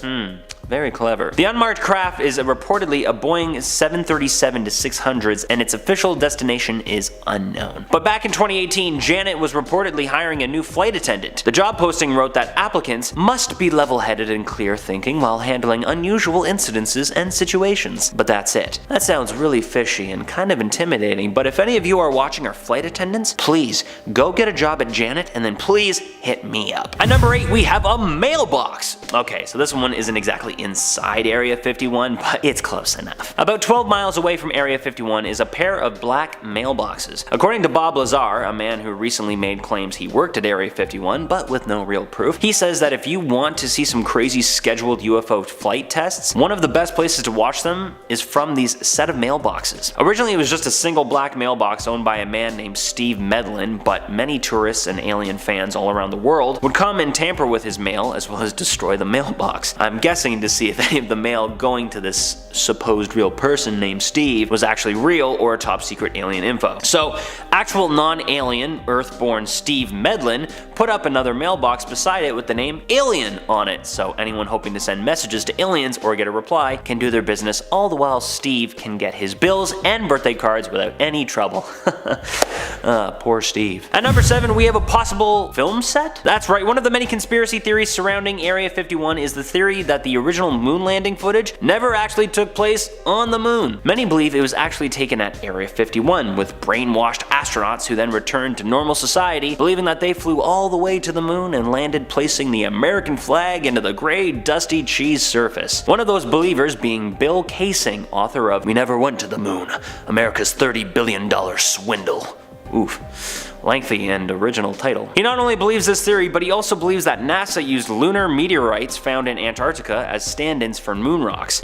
Speaker 7: Very clever. The unmarked craft is reportedly a Boeing 737-600s and its official destination is unknown. But back in 2018, Janet was reportedly hiring a new flight attendant. The job posting wrote that applicants must be level-headed and clear-thinking while handling unusual incidences and situations. But that's it. That sounds really fishy and kind of intimidating, but if any of you are watching our flight attendants, please go get a job at Janet and then please hit me up. At number 8, we have a mailbox. Okay, so this one isn't exactly inside Area 51, but it's close enough. About 12 miles away from Area 51 is a pair of black mailboxes. According to Bob Lazar, a man who recently made claims he worked at Area 51, but with no real proof, he says that if you want to see some crazy scheduled UFO flight tests, one of the best places to watch them is from these set of mailboxes. Originally it was just a single black mailbox owned by a man named Steve Medlin, but many tourists and alien fans all around the world would come and tamper with his mail as well as destroy the mailbox. I'm guessing to see if any of the mail going to this supposed real person named Steve was actually real or top secret alien info. So actual non-alien Earth-born Steve Medlin put up another mailbox beside it with the name Alien on it, so anyone hoping to send messages to aliens or get a reply can do their business, all the while Steve can get his bills and birthday cards without any trouble. Poor Steve. At number 7, we have a possible film set? That's right, one of the many conspiracy theories surrounding Area 51 is the theory that the original moon landing footage never actually took place on the moon. Many believe it was actually taken at Area 51 with brainwashed astronauts who then returned to normal society, believing that they flew all the way to the moon and landed placing the American flag into the gray, dusty cheese surface. One of those believers being Bill Kaysing, author of We Never Went to the Moon, America's $30 billion swindle. Oof. Lengthy and original title. He not only believes this theory, but he also believes that NASA used lunar meteorites found in Antarctica as stand-ins for moon rocks.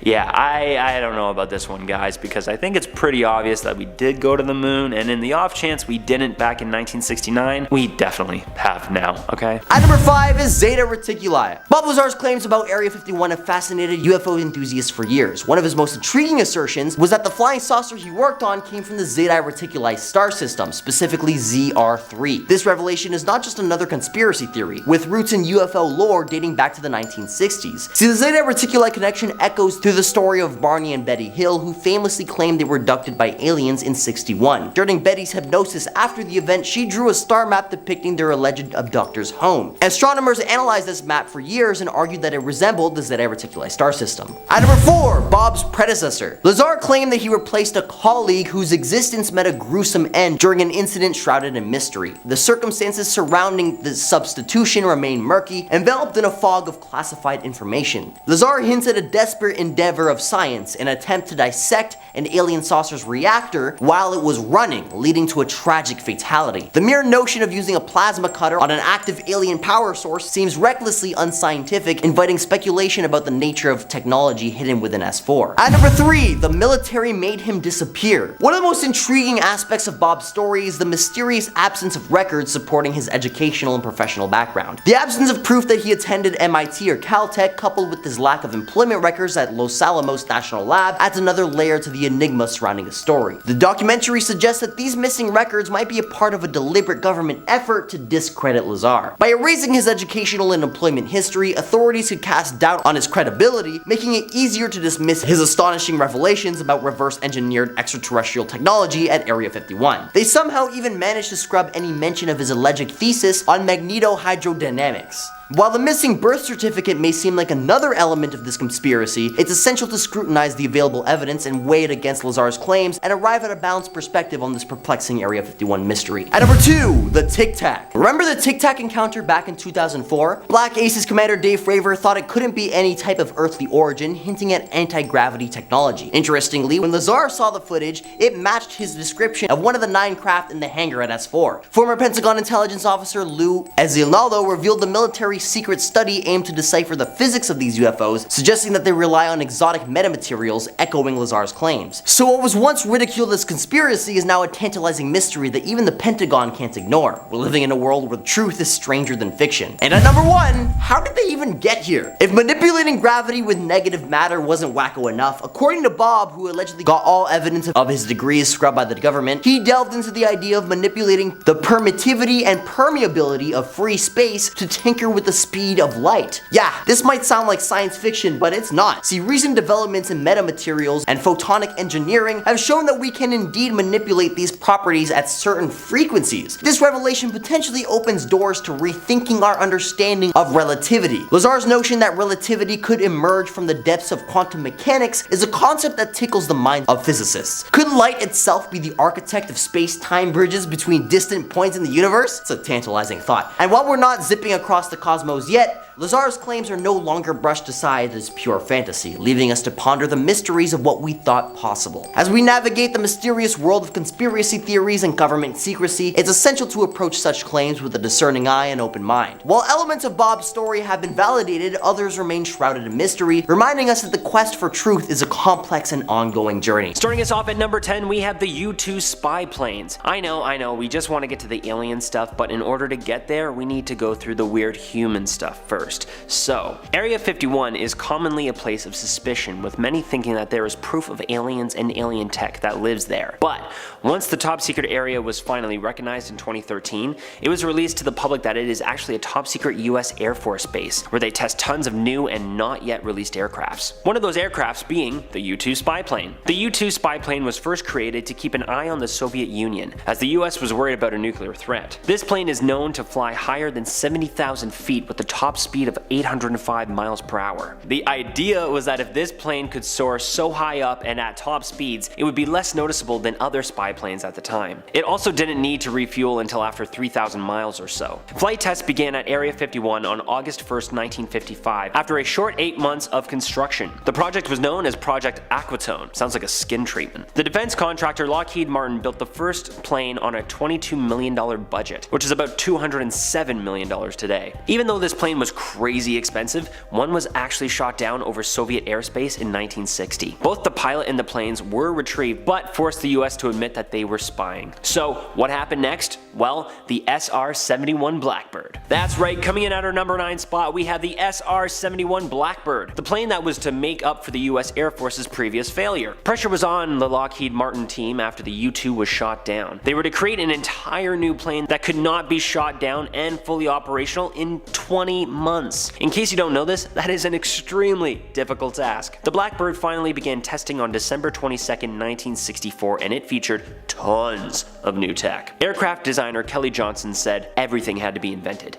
Speaker 7: Yeah, I don't know about this one, guys, because I think it's pretty obvious that we did go to the moon, and in the off chance we didn't back in 1969, we definitely have now, okay?
Speaker 8: At number 5 is Zeta Reticuli. Bob Lazar's claims about Area 51 have fascinated UFO enthusiasts for years. One of his most intriguing assertions was that the flying saucer he worked on came from the Zeta Reticuli star system, specifically ZR3. This revelation is not just another conspiracy theory, with roots in UFO lore dating back to the 1960s. See, the Zeta Reticuli connection echoes through the story of Barney and Betty Hill, who famously claimed they were abducted by aliens in '61. During Betty's hypnosis after the event, she drew a star map depicting their alleged abductor's home. Astronomers analyzed this map for years and argued that it resembled the Zeta Reticuli star system. At number 4, Bob's predecessor. Lazar claimed that he replaced a colleague whose existence met a gruesome end during an incident shrouded in mystery. The circumstances surrounding the substitution remain murky, enveloped in a fog of classified information. Lazar hints at a desperate endeavor of science, an attempt to dissect an alien saucer's reactor while it was running, leading to a tragic fatality. The mere notion of using a plasma cutter on an active alien power source seems recklessly unscientific, inviting speculation about the nature of technology hidden within S4. At number 3, the military made him disappear. One of the most intriguing aspects of Bob's story is the mysterious absence of records supporting his educational and professional background. The absence of proof that he attended MIT or Caltech, coupled with his lack of employment records at Los Alamos National Lab, adds another layer to the enigma surrounding the story. The documentary suggests that these missing records might be a part of a deliberate government effort to discredit Lazar. By erasing his educational and employment history, authorities could cast doubt on his credibility, making it easier to dismiss his astonishing revelations about reverse-engineered extraterrestrial technology at Area 51. They somehow even managed to scrub any mention of his alleged thesis on magnetohydrodynamics. While the missing birth certificate may seem like another element of this conspiracy, it's essential to scrutinize the available evidence and weigh it against Lazar's claims and arrive at a balanced perspective on this perplexing Area 51 mystery. At number 2, the Tic Tac. Remember the Tic Tac encounter back in 2004? Black Aces Commander Dave Fravor thought it couldn't be any type of earthly origin, hinting at anti-gravity technology. Interestingly, when Lazar saw the footage, it matched his description of one of the 9 craft in the hangar at S4. Former Pentagon intelligence officer Lou Ezinaldo revealed the military secret study aimed to decipher the physics of these UFOs, suggesting that they rely on exotic metamaterials, echoing Lazar's claims. So what was once ridiculed as conspiracy is now a tantalizing mystery that even the Pentagon can't ignore. We're living in a world where truth is stranger than fiction. And at number 1, how did they even get here? If manipulating gravity with negative matter wasn't wacko enough, according to Bob, who allegedly got all evidence of his degrees scrubbed by the government, he delved into the idea of manipulating the permittivity and permeability of free space to tinker with the speed of light. Yeah, this might sound like science fiction, but it's not. See, recent developments in metamaterials and photonic engineering have shown that we can indeed manipulate these properties at certain frequencies. This revelation potentially opens doors to rethinking our understanding of relativity. Lazar's notion that relativity could emerge from the depths of quantum mechanics is a concept that tickles the mind of physicists. Could light itself be the architect of space-time bridges between distant points in the universe? It's a tantalizing thought. And while we're not zipping across the cosmos yet, Lazar's claims are no longer brushed aside as pure fantasy, leaving us to ponder the mysteries of what we thought possible. As we navigate the mysterious world of conspiracy theories and government secrecy, it's essential to approach such claims with a discerning eye and open mind. While elements of Bob's story have been validated, others remain shrouded in mystery, reminding us that the quest for truth is a complex and ongoing journey.
Speaker 7: Starting us off at number 10, we have the U-2 spy planes. I know, we just want to get to the alien stuff, but in order to get there, we need to go through the weird human stuff first. So, Area 51 is commonly a place of suspicion, with many thinking that there is proof of aliens and alien tech that lives there. But once the top secret area was finally recognized in 2013, it was released to the public that it is actually a top secret US Air Force base, where they test tons of new and not yet released aircrafts. One of those aircrafts being the U-2 spy plane. The U-2 spy plane was first created to keep an eye on the Soviet Union, as the US was worried about a nuclear threat. This plane is known to fly higher than 70,000 feet with a top speed of 805 miles per hour. The idea was that if this plane could soar so high up and at top speeds, it would be less noticeable than other spy planes at the time. It also didn't need to refuel until after 3,000 miles or so. Flight tests began at Area 51 on August 1st, 1955, after a short 8 months of construction. The project was known as Project Aquatone. Sounds like a skin treatment. The defense contractor Lockheed Martin built the first plane on a $22 million budget, which is about $207 million today. Even though this plane was crazy expensive, one was actually shot down over Soviet airspace in 1960. Both the pilot and the planes were retrieved, but forced the US to admit that they were spying. So what happened next? Well, the SR-71 Blackbird. That's right, coming in at our number 9 spot, we have the SR-71 Blackbird, the plane that was to make up for the US Air Force's previous failure. Pressure was on the Lockheed Martin team after the U-2 was shot down. They were to create an entire new plane that could not be shot down and fully operational in 20 months. In case you don't know this, that is an extremely difficult task. The Blackbird finally began testing on December 22nd, 1964, and it featured tons of new tech. Aircraft designer Kelly Johnson said everything had to be invented.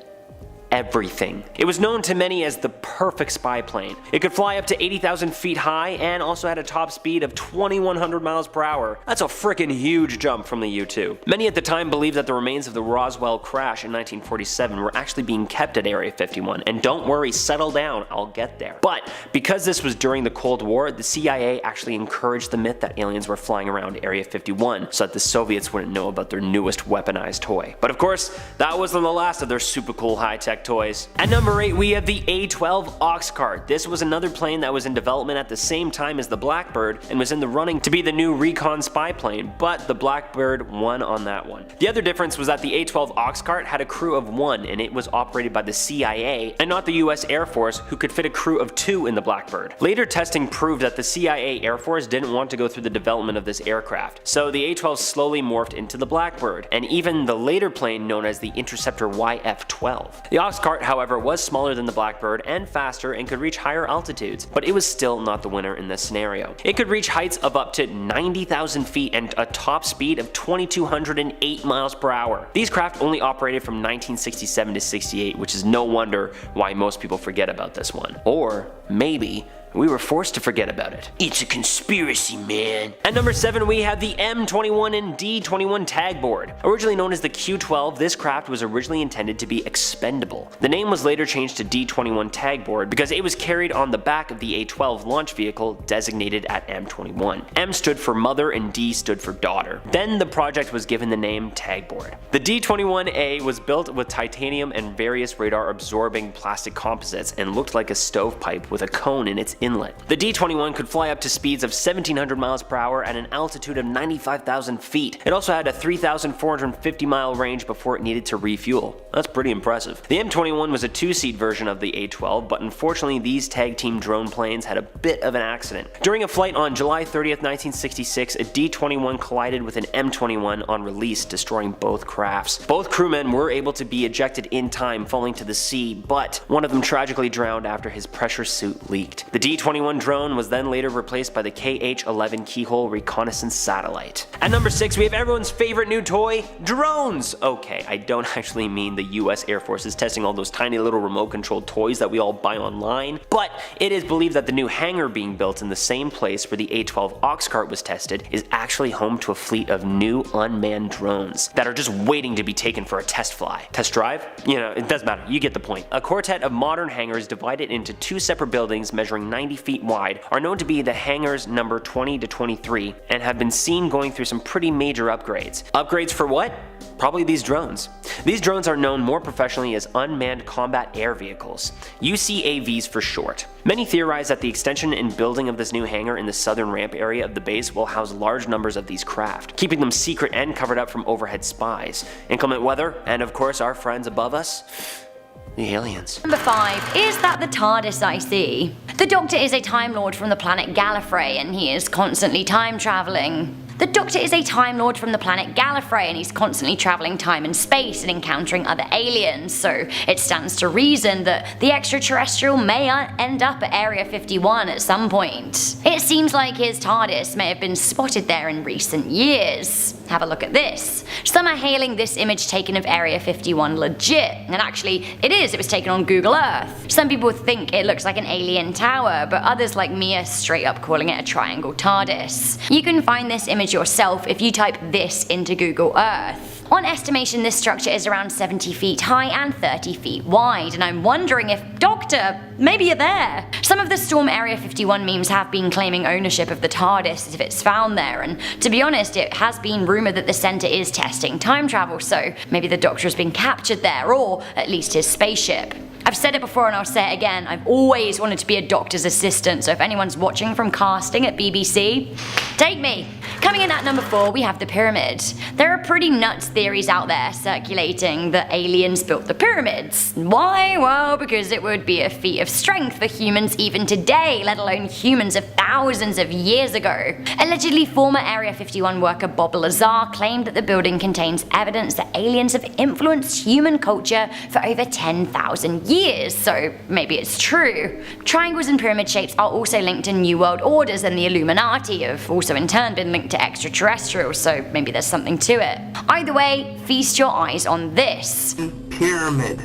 Speaker 7: Everything. It was known to many as the perfect spy plane. It could fly up to 80,000 feet high and also had a top speed of 2,100 miles per hour. That's a freaking huge jump from the U-2. Many at the time believed that the remains of the Roswell crash in 1947 were actually being kept at Area 51, and don't worry, settle down, I'll get there. But because this was during the Cold War, the CIA actually encouraged the myth that aliens were flying around Area 51 so that the Soviets wouldn't know about their newest weaponized toy. But of course, that wasn't the last of their super cool high-tech toys. At number 8, we have the A-12 Oxcart. This was another plane that was in development at the same time as the Blackbird and was in the running to be the new recon spy plane, but the Blackbird won on that one. The other difference was that the A-12 Oxcart had a crew of 1 and it was operated by the CIA and not the US Air Force, who could fit a crew of 2 in the Blackbird. Later testing proved that the CIA Air Force didn't want to go through the development of this aircraft, so the A-12 slowly morphed into the Blackbird, and even the later plane known as the Interceptor YF-12. The Oxcart, however, was smaller than the Blackbird and faster and could reach higher altitudes, but it was still not the winner in this scenario. It could reach heights of up to 90,000 feet and a top speed of 2,208 miles per hour. These craft only operated from 1967 to 68, which is no wonder why most people forget about this one. Or maybe we were forced to forget about it. It's a conspiracy, man. At number 7, we have the M21 and D21 tag board. Originally known as the Q12, this craft was originally intended to be expendable. The name was later changed to D21 tag board because it was carried on the back of the A-12 launch vehicle designated at M21. M stood for mother and D stood for daughter. Then the project was given the name tag board. The D21A was built with titanium and various radar absorbing plastic composites and looked like a stovepipe with a cone in its inlet. The D21 could fly up to speeds of 1,700 miles per hour at an altitude of 95,000 feet. It also had a 3,450 mile range before it needed to refuel. That's pretty impressive. The M21 was a two-seat version of the A-12, but unfortunately these tag team drone planes had a bit of an accident. During a flight on July 30th, 1966, a D21 collided with an M21 on release, destroying both crafts. Both crewmen were able to be ejected in time, falling to the sea, but one of them tragically drowned after his pressure suit leaked. The D21 drone was then later replaced by the KH-11 keyhole reconnaissance satellite. At number 6, we have everyone's favorite new toy, drones! Okay, I don't actually mean the US Air Force is testing all those tiny little remote controlled toys that we all buy online, but it is believed that the new hangar being built in the same place where the A-12 Oxcart was tested is actually home to a fleet of new unmanned drones that are just waiting to be taken for a test fly. Test drive? You know, it doesn't matter, you get the point. A quartet of modern hangars divided into two separate buildings measuring 90 feet wide are known to be the hangars number 20 to 23 and have been seen going through some pretty major upgrades. Upgrades for what? Probably these drones. These drones are known more professionally as unmanned combat air vehicles, UCAVs for short. Many theorize that the extension and building of this new hangar in the southern ramp area of the base will house large numbers of these craft, keeping them secret and covered up from overhead spies. Inclement weather, and of course our friends above us, the aliens.
Speaker 5: Number 5, is that the TARDIS I see? The Doctor is a Time Lord from the planet Gallifrey and he is constantly time traveling. The Doctor is a Time Lord from the planet Gallifrey and he's constantly traveling time and space and encountering other aliens, so it stands to reason that the extraterrestrial may end up at Area 51 at some point. It seems like his TARDIS may have been spotted there in recent years. Have a look at this. Some are hailing this image taken of Area 51 legit, and actually it was taken on Google Earth. Some people think it looks like an alien tower, but others like me are straight up calling it a triangle TARDIS. You can find this image yourself if you type this into Google Earth. On estimation, this structure is around 70 feet high and 30 feet wide, and I'm wondering if, Doctor, maybe you're there. Some of the Storm Area 51 memes have been claiming ownership of the TARDIS if it's found there, and to be honest, it has been rumoured that the centre is testing time travel, so maybe the Doctor has been captured there, or at least his spaceship. I've said it before and I'll say it again, I've always wanted to be a doctor's assistant, so if anyone's watching from casting at BBC, take me! Coming in at number 4, we have the pyramid. There are pretty nuts theories out there circulating that aliens built the pyramids. Why? Well, because it would be a feat of strength for humans even today, let alone humans of thousands of years ago. Allegedly, former Area 51 worker Bob Lazar claimed that the building contains evidence that aliens have influenced human culture for over 10,000 years, so maybe it's true. Triangles and pyramid shapes are also linked to New World Orders, and the Illuminati have also in turn been linked to extraterrestrials, so maybe there's something to it. Either way, feast your eyes on this.
Speaker 9: Pyramid.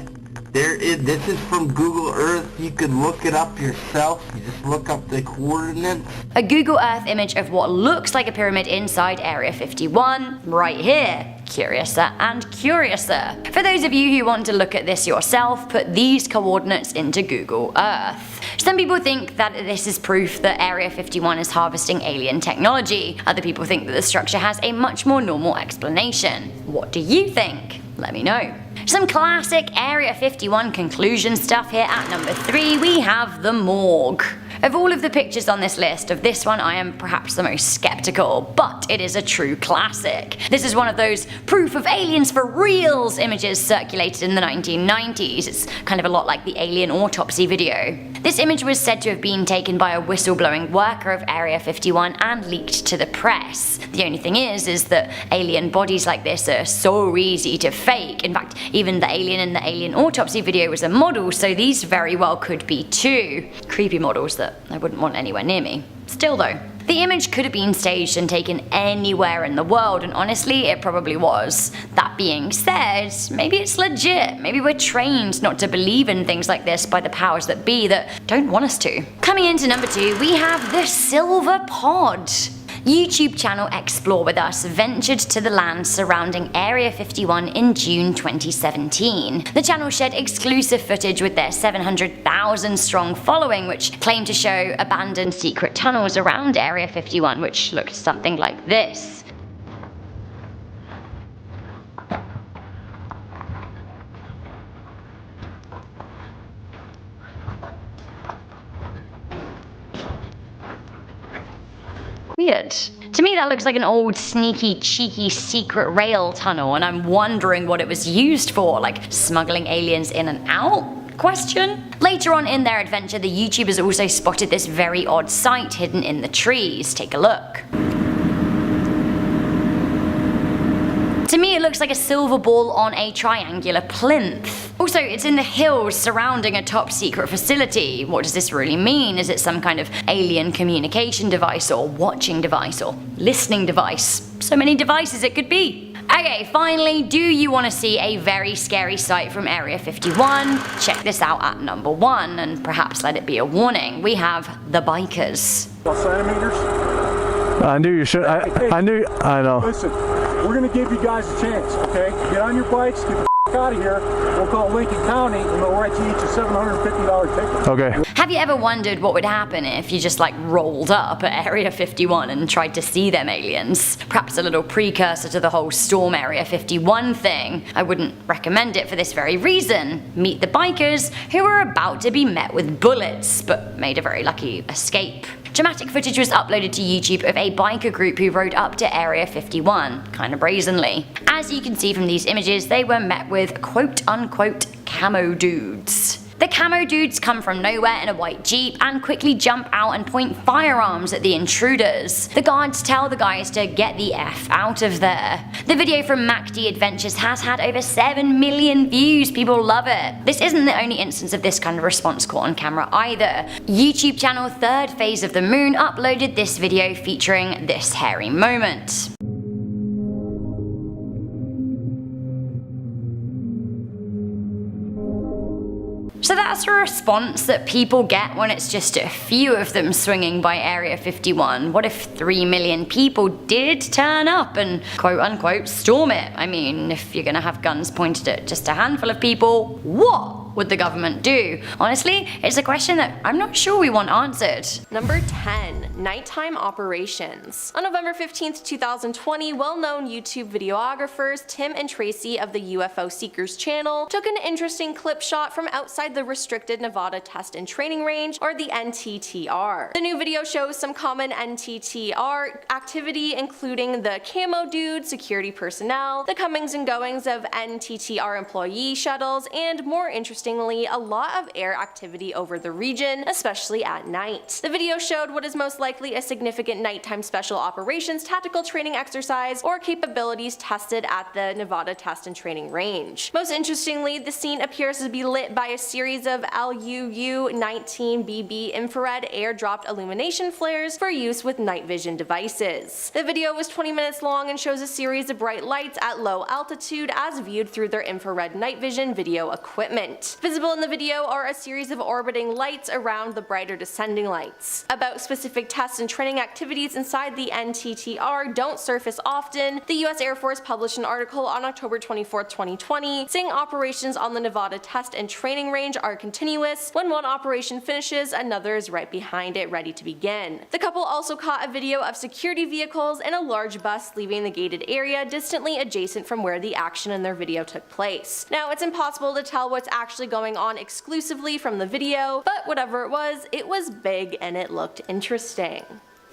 Speaker 9: This is from Google Earth. You can look it up yourself. You just look up the coordinates.
Speaker 5: A Google Earth image of what looks like a pyramid inside Area 51, right here. Curiouser and curiouser. For those of you who want to look at this yourself, put these coordinates into Google Earth. Some people think that this is proof that Area 51 is harvesting alien technology. Other people think that the structure has a much more normal explanation. What do you think? Let me know. Some classic Area 51 conclusion stuff here at number 3, we have the morgue. Of all of the pictures on this list, of this one I am perhaps the most skeptical, but it is a true classic. This is one of those proof of aliens for reals images circulated in the 1990s. It's kind of a lot like the alien autopsy video. This image was said to have been taken by a whistleblowing worker of Area 51 and leaked to the press. The only thing is that alien bodies like this are so easy to fake. In fact, even the alien in the alien autopsy video was a model, so these very well could be too. Creepy models that I wouldn't want anywhere near me. Still though, the image could have been staged and taken anywhere in the world, and honestly, it probably was. That being said, maybe it's legit. Maybe we're trained not to believe in things like this by the powers that be that don't want us to. Coming into number 2, we have the Silver Pod. YouTube channel Explore With Us ventured to the land surrounding Area 51 in June 2017. The channel shared exclusive footage with their 700,000 strong following, which claimed to show abandoned secret tunnels around Area 51, which looked something like this. Weird. To me that looks like an old sneaky cheeky secret rail tunnel, and I'm wondering what it was used for, like smuggling aliens in and out? Later on in their adventure, the YouTubers also spotted this very odd sight hidden in the trees. Take a look. To me it looks like a silver ball on a triangular plinth. Also, it's in the hills surrounding a top secret facility. What does this really mean? Is it some kind of alien communication device, or watching device, or listening device? So many devices it could be. Okay, finally, do you want to see a very scary sight from Area 51? Check this out at number 1, and perhaps let it be a warning. We have the bikers.
Speaker 10: Centimeters?
Speaker 11: I knew you should. I know.
Speaker 10: Listen, we're gonna give you guys a chance, okay? Get on your bikes, get the out of here. We'll call Lincoln County and they'll write you each a $750 ticket.
Speaker 11: Okay.
Speaker 5: Have you ever wondered what would happen if you just rolled up at Area 51 and tried to see them aliens? Perhaps a little precursor to the whole Storm Area 51 thing. I wouldn't recommend it for this very reason. Meet the bikers, who were about to be met with bullets, but made a very lucky escape. Dramatic footage was uploaded to YouTube of a biker group who rode up to Area 51, kinda brazenly. As you can see from these images, they were met with quote-unquote camo dudes. The camo dudes come from nowhere in a white jeep and quickly jump out and point firearms at the intruders. The guards tell the guys to get the F out of there. The video from MacD Adventures has had over 7 million views, people love it. This isn't the only instance of this kind of response caught on camera either. YouTube channel Third Phase of the Moon uploaded this video featuring this hairy moment. So that's a response that people get when it's just a few of them swinging by Area 51. What if 3 million people did turn up and quote-unquote storm it? I mean, if you're gonna have guns pointed at just a handful of people, what would the government do? Honestly, it's a question that I'm not sure we want answered.
Speaker 12: Number 10. Nighttime operations. On November 15th, 2020, well-known YouTube videographers Tim and Tracy of the UFO Seekers channel took an interesting clip shot from outside the Restricted Nevada Test and Training Range, or the NTTR. The new video shows some common NTTR activity, including the camo dude, security personnel, the comings and goings of NTTR employee shuttles, and more interestingly, a lot of air activity over the region, especially at night. The video showed what is most likely a significant nighttime special operations tactical training exercise or capabilities tested at the Nevada Test and Training Range. Most interestingly, the scene appears to be lit by a series of LUU-19BB infrared air-dropped illumination flares for use with night vision devices. The video was 20 minutes long and shows a series of bright lights at low altitude as viewed through their infrared night vision video equipment. Visible in the video are a series of orbiting lights around the brighter descending lights. About specific tests and training activities inside the NTTR don't surface often. The US Air Force published an article on October 24, 2020, saying operations on the Nevada Test and Training Range are continuous. When one operation finishes, another is right behind it, ready to begin. The couple also caught a video of security vehicles and a large bus leaving the gated area distantly adjacent from where the action in their video took place. Now, it's impossible to tell what's actually going on exclusively from the video, but whatever it was big and it looked interesting.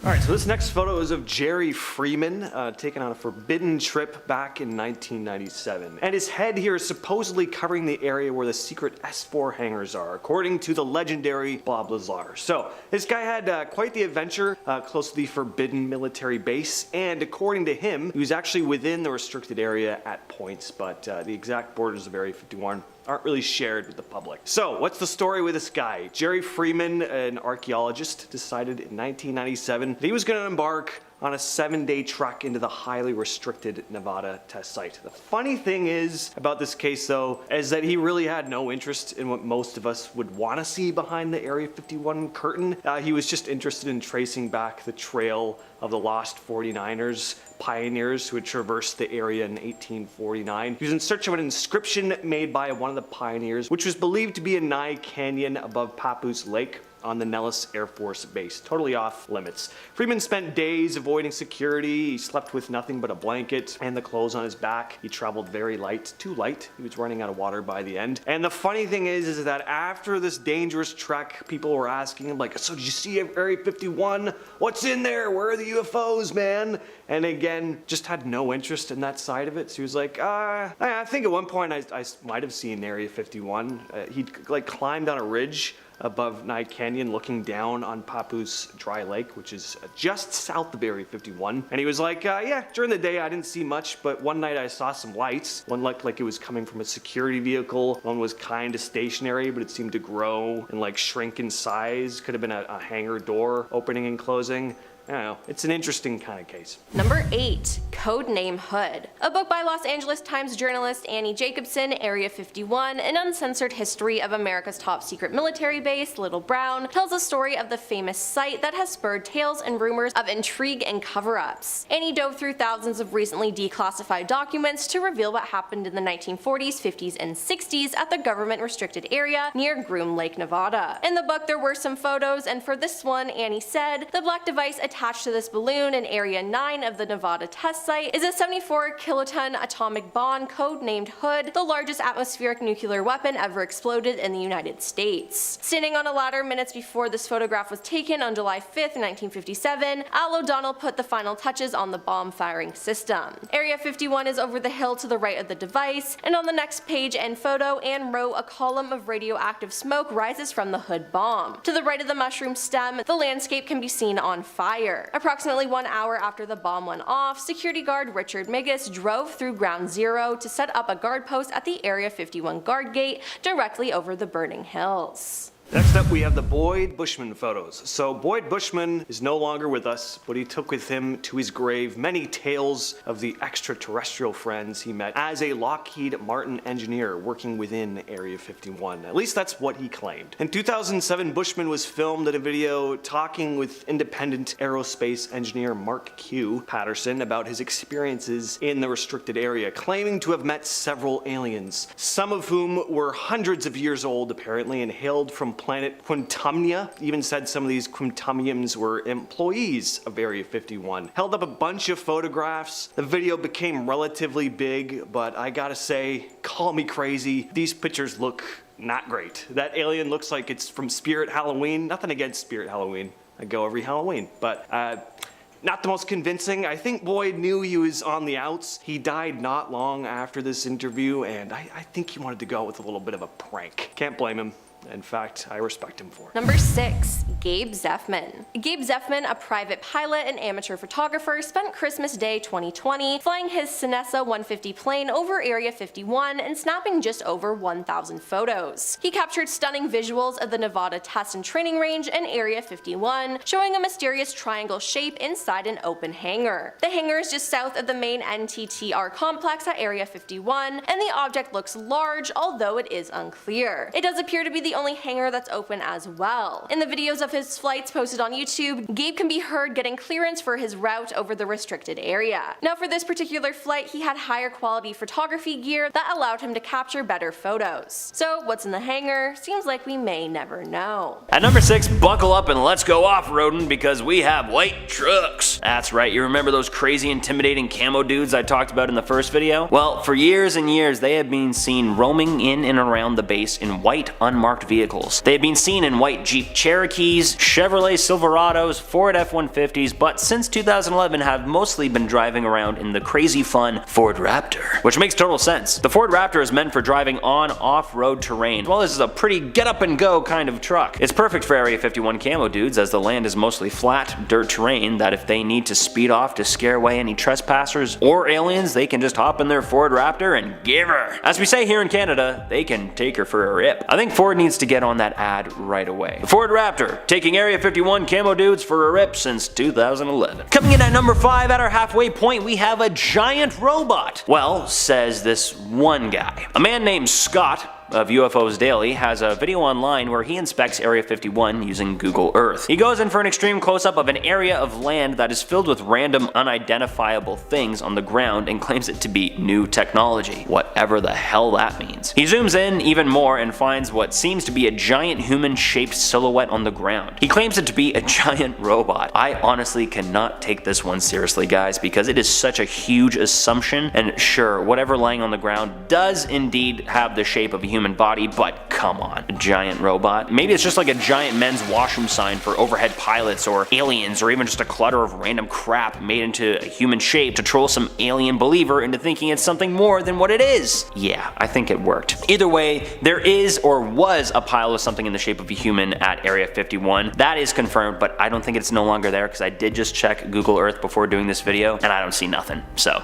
Speaker 1: Alright, so this next photo is of Jerry Freeman taken on a forbidden trip back in 1997. And his head here is supposedly covering the area where the secret S4 hangars are, according to the legendary Bob Lazar. So, this guy had quite the adventure close to the forbidden military base, and according to him, he was actually within the restricted area at points, but the exact borders of Area 51 aren't really shared with the public. So, what's the story with this guy? Jerry Freeman, an archaeologist, decided in 1997 that he was going to embark on a 7-day trek into the highly restricted Nevada test site. The funny thing is about this case though, is that he really had no interest in what most of us would want to see behind the Area 51 curtain. He was just interested in tracing back the trail of the lost 49ers, pioneers who had traversed the area in 1849. He was in search of an inscription made by one of the pioneers, which was believed to be a Nye Canyon above Papoose Lake on the Nellis Air Force Base, totally off limits. Freeman spent days avoiding security. He slept with nothing but a blanket and the clothes on his back. He traveled very light, too light. He was running out of water by the end. And the funny thing is that after this dangerous trek, people were asking him like, so did you see Area 51? What's in there? Where are the UFOs, man? And again, just had no interest in that side of it. So he was like, I think at one point I might have seen Area 51. He'd like climbed on a ridge above Nye Canyon looking down on Papoose Dry Lake, which is just south of Area 51. And he was like, yeah, during the day I didn't see much, but one night I saw some lights. One looked like it was coming from a security vehicle. One was kind of stationary, but it seemed to grow and like shrink in size. Could have been a hangar door opening and closing. I don't know, it's an interesting kind of case.
Speaker 12: Number 8. Codename Hood. A book by Los Angeles Times journalist Annie Jacobson, Area 51, an uncensored history of America's top secret military base, Little Brown, tells the story of the famous site that has spurred tales and rumors of intrigue and cover-ups. Annie dove through thousands of recently declassified documents to reveal what happened in the 1940s, 50s, and 60s at the government-restricted area near Groom Lake, Nevada. In the book there were some photos, and for this one, Annie said, the black device attached to this balloon in Area 9 of the Nevada test site is a 74 kiloton atomic bomb codenamed Hood, the largest atmospheric nuclear weapon ever exploded in the United States. Standing on a ladder minutes before this photograph was taken on July 5th, 1957, Al O'Donnell put the final touches on the bomb firing system. Area 51 is over the hill to the right of the device, and on the next page and photo and row a column of radioactive smoke rises from the Hood bomb. To the right of the mushroom stem, the landscape can be seen on fire. Approximately 1 hour after the bomb went off, security guard Richard Migas drove through Ground Zero to set up a guard post at the Area 51 guard gate directly over the burning hills.
Speaker 1: Next up we have the Boyd Bushman photos. So Boyd Bushman is no longer with us, but he took with him to his grave many tales of the extraterrestrial friends he met as a Lockheed Martin engineer working within Area 51. At least that's what he claimed. In 2007, Bushman was filmed in a video talking with independent aerospace engineer Mark Q. Patterson about his experiences in the restricted area, claiming to have met several aliens, some of whom were hundreds of years old apparently and hailed from planet Quintumnia. Even said some of these Quintumians were employees of Area 51. Held up a bunch of photographs. The video became relatively big, but I gotta say, call me crazy, these pictures look not great. That alien looks like it's from Spirit Halloween. Nothing against Spirit Halloween. I go every Halloween, but not the most convincing. I think Boyd knew he was on the outs. He died not long after this interview, and I think he wanted to go with a little bit of a prank. Can't blame him. In fact, I respect him for it.
Speaker 12: Number 6. Gabe Zeffman. Gabe Zeffman, a private pilot and amateur photographer, spent Christmas Day 2020 flying his Sonessa 150 plane over Area 51 and snapping just over 1,000 photos. He captured stunning visuals of the Nevada test and training range and Area 51, showing a mysterious triangle shape inside an open hangar. The hangar is just south of the main NTTR complex at Area 51, and the object looks large, although it is unclear. It does appear to be the only hangar that's open as well. In the videos of his flights posted on YouTube, Gabe can be heard getting clearance for his route over the restricted area. Now for this particular flight, he had higher quality photography gear that allowed him to capture better photos. So what's in the hangar? Seems like we may never know.
Speaker 7: At number 6, buckle up and let's go off-roading because we have white trucks. That's right, you remember those crazy intimidating camo dudes I talked about in the first video? Well, for years and years they have been seen roaming in and around the base in white unmarked unmarked vehicles. They had been seen in white Jeep Cherokees, Chevrolet Silverados, Ford F-150s, but since 2011 have mostly been driving around in the crazy fun Ford Raptor. Which makes total sense. The Ford Raptor is meant for driving on off-road terrain, while this is a pretty get-up-and-go kind of truck. It's perfect for Area 51 camo dudes, as the land is mostly flat, dirt terrain that if they need to speed off to scare away any trespassers or aliens, they can just hop in their Ford Raptor and give her. As we say here in Canada, they can take her for a rip. I think Ford needs to get on that ad right away. The Ford Raptor, taking Area 51 camo dudes for a rip since 2011. Coming in at number 5 at our halfway point, we have a giant robot. Well, says this one guy. A man named Scott of UFOs Daily has a video online where he inspects Area 51 using Google Earth. He goes in for an extreme close-up of an area of land that is filled with random unidentifiable things on the ground and claims it to be new technology, whatever the hell that means. He zooms in even more and finds what seems to be a giant human-shaped silhouette on the ground. He claims it to be a giant robot. I honestly cannot take this one seriously, guys, because it is such a huge assumption, and sure, whatever lying on the ground does indeed have the shape of a human body, but come on, a giant robot? Maybe it's just like a giant men's washroom sign for overhead pilots or aliens, or even just a clutter of random crap made into a human shape to troll some alien believer into thinking it's something more than what it is. Yeah, I think it worked. Either way, there is or was a pile of something in the shape of a human at Area 51. That is confirmed, but I don't think it's no longer there because I did just check Google Earth before doing this video and I don't see nothing, so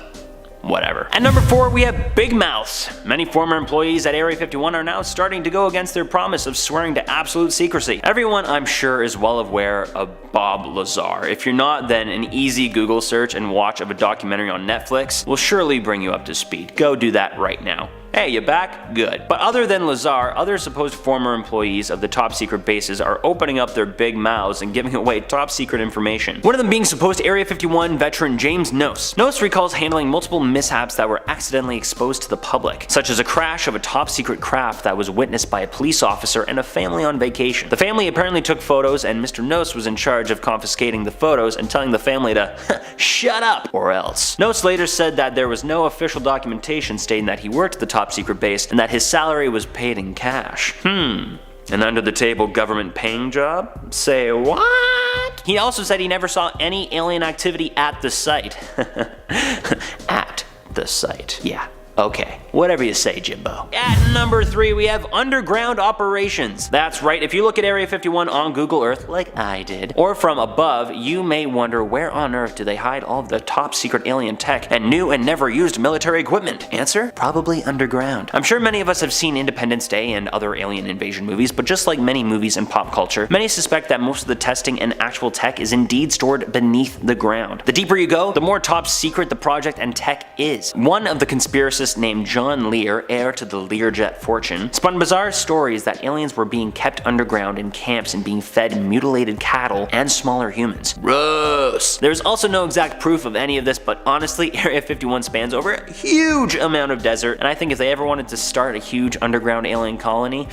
Speaker 7: whatever. At number 4, we have big mouths. Many former employees at Area 51 are now starting to go against their promise of swearing to absolute secrecy. Everyone, I'm sure, is well aware of Bob Lazar. If you're not, then an easy Google search and watch of a documentary on Netflix will surely bring you up to speed. Go do that right now. Hey, you back? Good. But other than Lazar, other supposed former employees of the top secret bases are opening up their big mouths and giving away top secret information. One of them being supposed Area 51 veteran James Noce. Noce recalls handling multiple mishaps that were accidentally exposed to the public, such as a crash of a top secret craft that was witnessed by a police officer and a family on vacation. The family apparently took photos and Mr. Noce was in charge of confiscating the photos and telling the family to shut up or else. Noce later said that there was no official documentation stating that he worked at the top secret base and that his salary was paid in cash. An under the table government paying job? Say what? He also said he never saw any alien activity at the site. At the site. Yeah. Okay, whatever you say, Jimbo. At number 3, we have underground operations. That's right, if you look at Area 51 on Google Earth, like I did, or from above, you may wonder where on earth do they hide all of the top secret alien tech and new and never used military equipment? Answer? Probably underground. I'm sure many of us have seen Independence Day and other alien invasion movies, but just like many movies in pop culture, many suspect that most of the testing and actual tech is indeed stored beneath the ground. The deeper you go, the more top secret the project and tech is. One of the conspiracists named John Lear, heir to the Learjet fortune, spun bizarre stories that aliens were being kept underground in camps and being fed mutilated cattle and smaller humans. Gross! There's also no exact proof of any of this, but honestly, Area 51 spans over a huge amount of desert, and I think if they ever wanted to start a huge underground alien colony,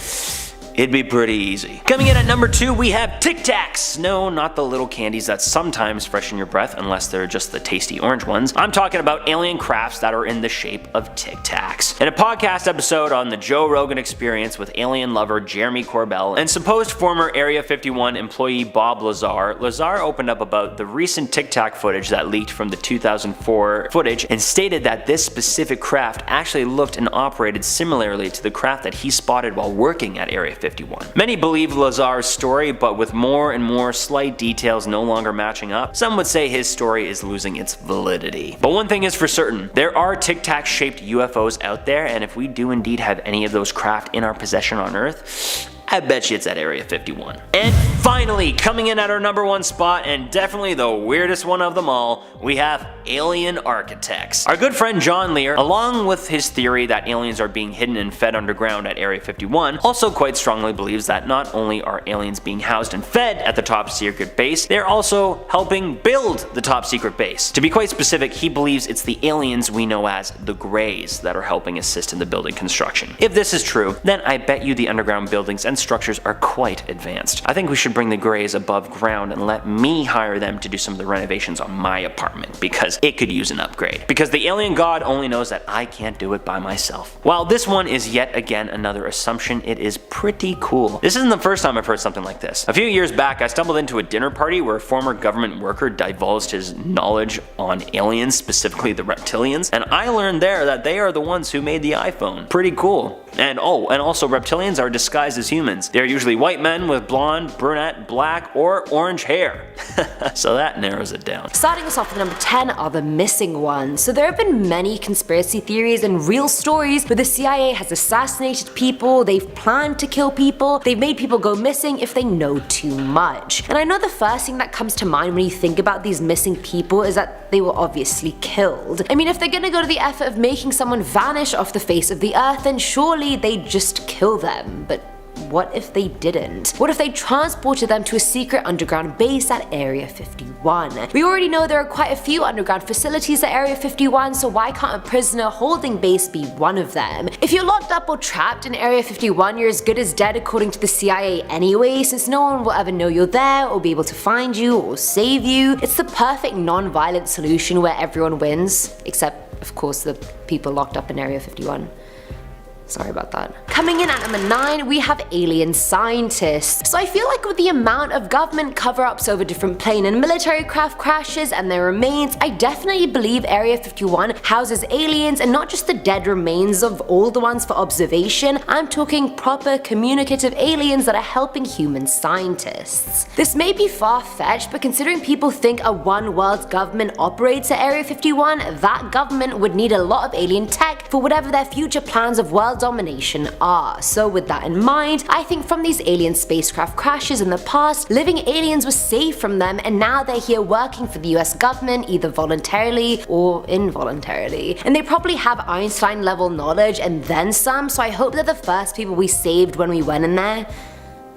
Speaker 7: it'd be pretty easy. Coming in at number 2, we have Tic Tacs. No, not the little candies that sometimes freshen your breath unless they're just the tasty orange ones. I'm talking about alien crafts that are in the shape of Tic Tacs. In a podcast episode on the Joe Rogan Experience with alien lover Jeremy Corbell and supposed former Area 51 employee Bob Lazar, Lazar opened up about the recent Tic Tac footage that leaked from the 2004 footage and stated that this specific craft actually looked and operated similarly to the craft that he spotted while working at Area 51. Many believe Lazar's story, but with more and more slight details no longer matching up, some would say his story is losing its validity. But one thing is for certain, there are Tic Tac shaped UFOs out there, and if we do indeed have any of those craft in our possession on Earth, I bet you it's at Area 51. And finally, coming in at our number 1 spot, and definitely the weirdest one of them all, we have alien architects. Our good friend John Lear, along with his theory that aliens are being hidden and fed underground at Area 51, also quite strongly believes that not only are aliens being housed and fed at the top secret base, they're also helping build the top secret base. To be quite specific, he believes it's the aliens we know as the Greys that are helping assist in the building construction. If this is true, then I bet you the underground buildings and structures are quite advanced. I think we should bring the Greys above ground and let me hire them to do some of the renovations on my apartment, because it could use an upgrade. Because the alien god only knows that I can't do it by myself. While this one is yet again another assumption, it is pretty cool. This isn't the first time I've heard something like this. A few years back, I stumbled into a dinner party where a former government worker divulged his knowledge on aliens, specifically the reptilians, and I learned there that they are the ones who made the iPhone. Pretty cool. And also reptilians are disguised as humans. They're usually white men with blonde, brunette, black, or orange hair. So that narrows it down.
Speaker 4: Starting us off with number 10 are the missing ones. So there have been many conspiracy theories and real stories where the CIA has assassinated people, they've planned to kill people, they've made people go missing if they know too much. And I know the first thing that comes to mind when you think about these missing people is that they were obviously killed. I mean, if they're gonna go to the effort of making someone vanish off the face of the earth, then surely they'd just kill them. But what if they didn't? What if they transported them to a secret underground base at Area 51? We already know there are quite a few underground facilities at Area 51, so why can't a prisoner holding base be one of them? If you're locked up or trapped in Area 51, you're as good as dead according to the CIA anyway, since no one will ever know you're there or be able to find you or save you. It's the perfect non-violent solution where everyone wins, except of course the people locked up in Area 51. Sorry about that. Coming in at number 9, we have alien scientists. So I feel like with the amount of government cover-ups over different plane and military craft crashes and their remains, I definitely believe Area 51 houses aliens, and not just the dead remains of all the ones for observation. I'm talking proper communicative aliens that are helping human scientists. This may be far-fetched, but considering people think a one-world government operates at Area 51, that government would need a lot of alien tech for whatever their future plans of world domination are. So with that in mind, I think from these alien spacecraft crashes in the past, living aliens were saved from them, and now they're here working for the US government, either voluntarily or involuntarily. And they probably have Einstein level knowledge and then some, so I hope they're the first people we saved when we went in there.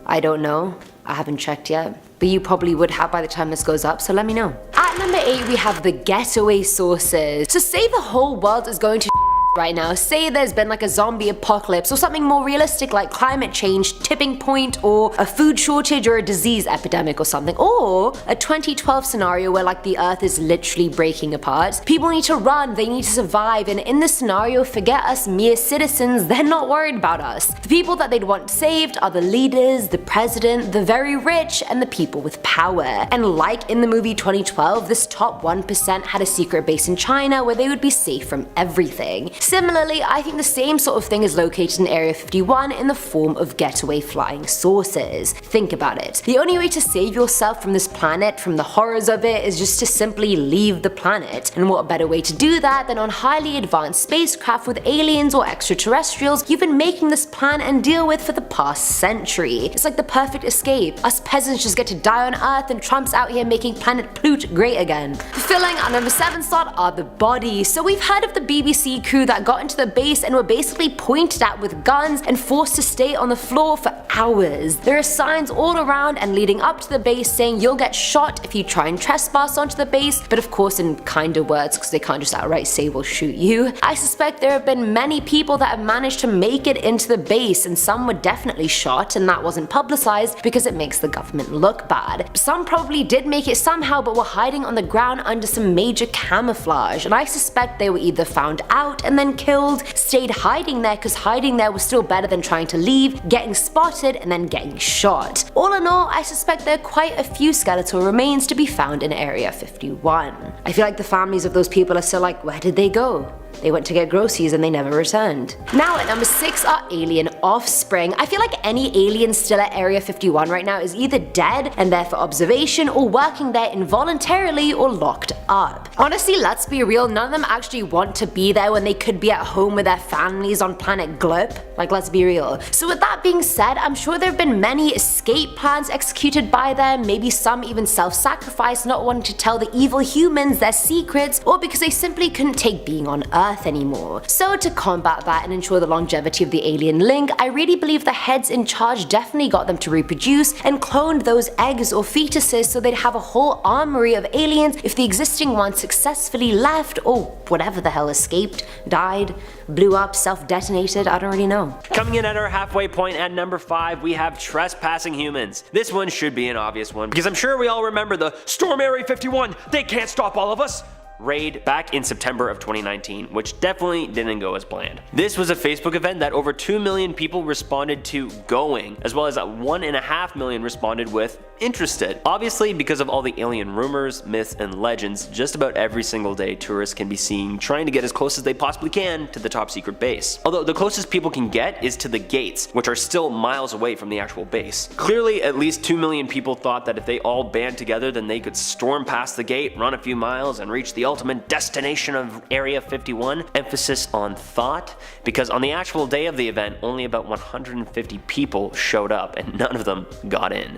Speaker 4: I don't know. I haven't checked yet. But you probably would have by the time this goes up, so let me know. At number 8, we have the getaway sources. So say the whole world is going to right now. Say there's been like a zombie apocalypse or something more realistic like climate change, tipping point, or a food shortage or a disease epidemic or something, or a 2012 scenario where like the earth is literally breaking apart. People need to run, they need to survive, and in this scenario, forget us mere citizens, they're not worried about us. The people that they'd want saved are the leaders, the president, the very rich, and the people with power. And like in the movie 2012, this top 1% had a secret base in China where they would be safe from everything. Similarly, I think the same sort of thing is located in Area 51 in the form of getaway flying saucers. Think about it. The only way to save yourself from this planet, from the horrors of it, is just to simply leave the planet. And what better way to do that than on highly advanced spacecraft with aliens or extraterrestrials you've been making this plan and deal with for the past century. It's like the perfect escape. Us peasants just get to die on Earth and Trump's out here making planet Ploot great again. Filling our number 7 slot are the bodies. So we've heard of the BBC crew that got into the base and were basically pointed at with guns and forced to stay on the floor for hours. There are signs all around and leading up to the base saying you'll get shot if you try and trespass onto the base, but of course in kinder words because they can't just outright say we'll shoot you. I suspect there have been many people that have managed to make it into the base, and some were definitely shot and that wasn't publicized because it makes the government look bad. Some probably did make it somehow but were hiding on the ground under some major camouflage, and I suspect they were either found out and then killed, stayed hiding there because hiding there was still better than trying to leave, getting spotted, and then getting shot. All in all, I suspect there are quite a few skeletal remains to be found in Area 51. I feel like the families of those people are still like, where did they go? They went to get groceries and they never returned. Now at number 6 are alien offspring. I feel like any alien still at Area 51 right now is either dead and there for observation, or working there involuntarily or locked up. Honestly, let's be real, none of them actually want to be there when they could be at home with their families on planet Glip. Like, let's be real. So with that being said, I'm sure there have been many escape plans executed by them, maybe some even self-sacrifice, not wanting to tell the evil humans their secrets, or because they simply couldn't take being on Earth. Earth anymore. So to combat that and ensure the longevity of the alien link, I really believe the heads in charge definitely got them to reproduce and cloned those eggs or fetuses so they'd have a whole armory of aliens if the existing ones successfully left or whatever the hell escaped, died, blew up, self-detonated, I don't really know.
Speaker 7: Coming in at our halfway point at number 5, we have trespassing humans. This one should be an obvious one because I'm sure we all remember the Storm Area 51, they can't stop all of us raid back in September of 2019, which definitely didn't go as planned. This was a Facebook event that over 2 million people responded to going, as well as 1.5 million responded with interested. Obviously, because of all the alien rumors, myths, and legends, just about every single day tourists can be seen trying to get as close as they possibly can to the top secret base. Although the closest people can get is to the gates, which are still miles away from the actual base. Clearly, at least 2 million people thought that if they all band together, then they could storm past the gate, run a few miles, and reach the ultimate destination of Area 51. Emphasis on thought, because on the actual day of the event, only about 150 people showed up and none of them got in.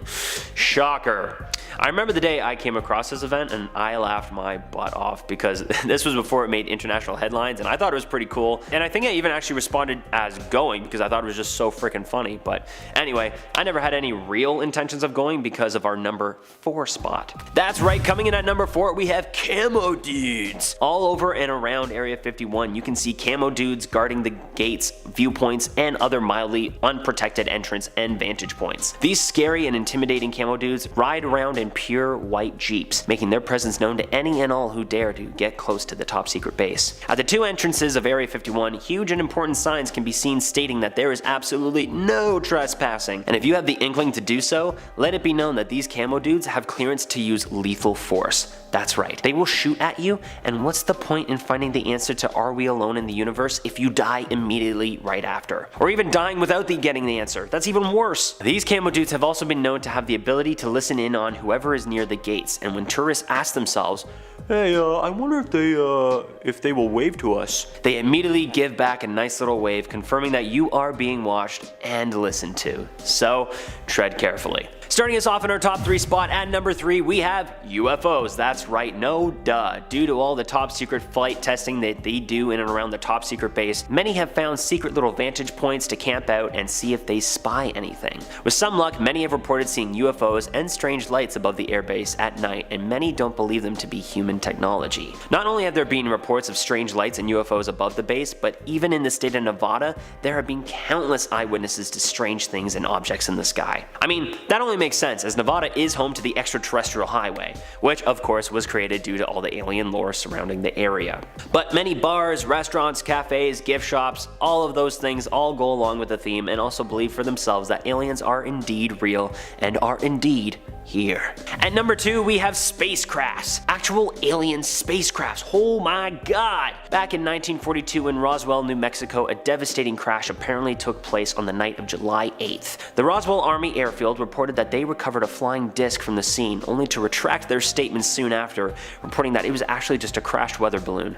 Speaker 7: Shocker. I remember the day I came across this event and I laughed my butt off because this was before it made international headlines and I thought it was pretty cool, and I think I even actually responded as going because I thought it was just so freaking funny. But anyway, I never had any real intentions of going because of our number 4 spot. That's right, coming in at number 4 we have camo dudes. All over and around Area 51 you can see camo dudes guarding the gates, viewpoints, and other mildly unprotected entrance and vantage points. These scary and intimidating camo dudes ride around in pure white jeeps, making their presence known to any and all who dare to get close to the top secret base. At the 2 entrances of Area 51, huge and important signs can be seen stating that there is absolutely no trespassing, and if you have the inkling to do so, let it be known that these camo dudes have clearance to use lethal force. That's right, they will shoot at you, and what's the point in finding the answer to are we alone in the universe if you die immediately right after? Or even dying without getting the answer, that's even worse. These camo dudes have also been known to have the ability to listen in on whoever is near the gates, and when tourists ask themselves, hey, I wonder if they will wave to us, they immediately give back a nice little wave confirming that you are being watched and listened to. So, tread carefully. Starting us off in our top 3 spot at number 3, we have UFOs. That's right, no duh. Due to all the top secret flight testing that they do in and around the top secret base, many have found secret little vantage points to camp out and see if they spy anything. With some luck, many have reported seeing UFOs and strange lights above the airbase at night, and many don't believe them to be human technology. Not only have there been reports of strange lights and UFOs above the base, but even in the state of Nevada, there have been countless eyewitnesses to strange things and objects in the sky. I mean, that only makes sense, as Nevada is home to the extraterrestrial highway, which of course was created due to all the alien lore surrounding the area. But many bars, restaurants, cafes, gift shops, all of those things all go along with the theme and also believe for themselves that aliens are indeed real and are indeed here. At number 2, we have spacecrafts. Actual alien spacecrafts. Oh my god! Back in 1942 in Roswell, New Mexico, a devastating crash apparently took place on the night of July 8th. The Roswell Army Airfield reported that they recovered a flying disc from the scene, only to retract their statements soon after, reporting that it was actually just a crashed weather balloon.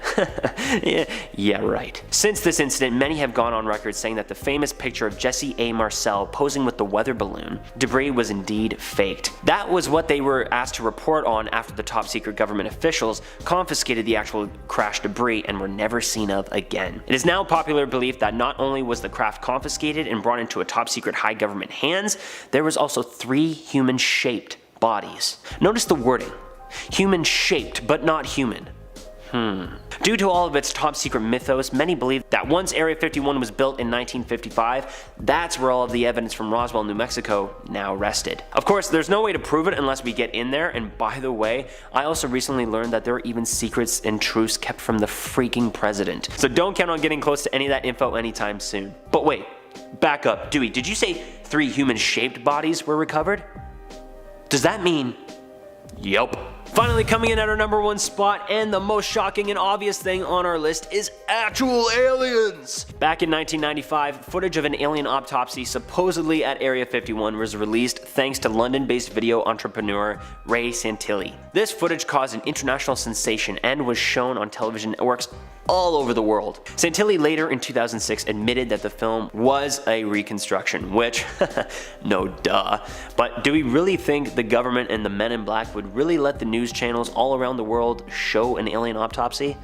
Speaker 7: Yeah, right. Since this incident, many have gone on record saying that the famous picture of Jesse A. Marcel posing with the weather balloon debris was indeed faked. That was what they were asked to report on after the top secret government officials confiscated the actual crash debris and were never seen of again. It is now popular belief that not only was the craft confiscated and brought into a top secret high government hands, there was also 3 human-shaped bodies. Notice the wording. Human-shaped, but not human. Due to all of its top secret mythos, many believe that once Area 51 was built in 1955, that's where all of the evidence from Roswell, New Mexico now rested. Of course, there's no way to prove it unless we get in there, and by the way, I also recently learned that there are even secrets and truths kept from the freaking president. So don't count on getting close to any of that info anytime soon. But wait, back up. Dewey, did you say 3 human-shaped bodies were recovered? Does that mean... Yup. Finally, coming in at our number 1 spot, and the most shocking and obvious thing on our list, is actual aliens! Back in 1995, footage of an alien autopsy supposedly at Area 51 was released thanks to London-based video entrepreneur Ray Santilli. This footage caused an international sensation and was shown on television networks all over the world. Santilli later in 2006 admitted that the film was a reconstruction, which, no duh. But do we really think the government and the men in black would really let the news channels all around the world show an alien autopsy?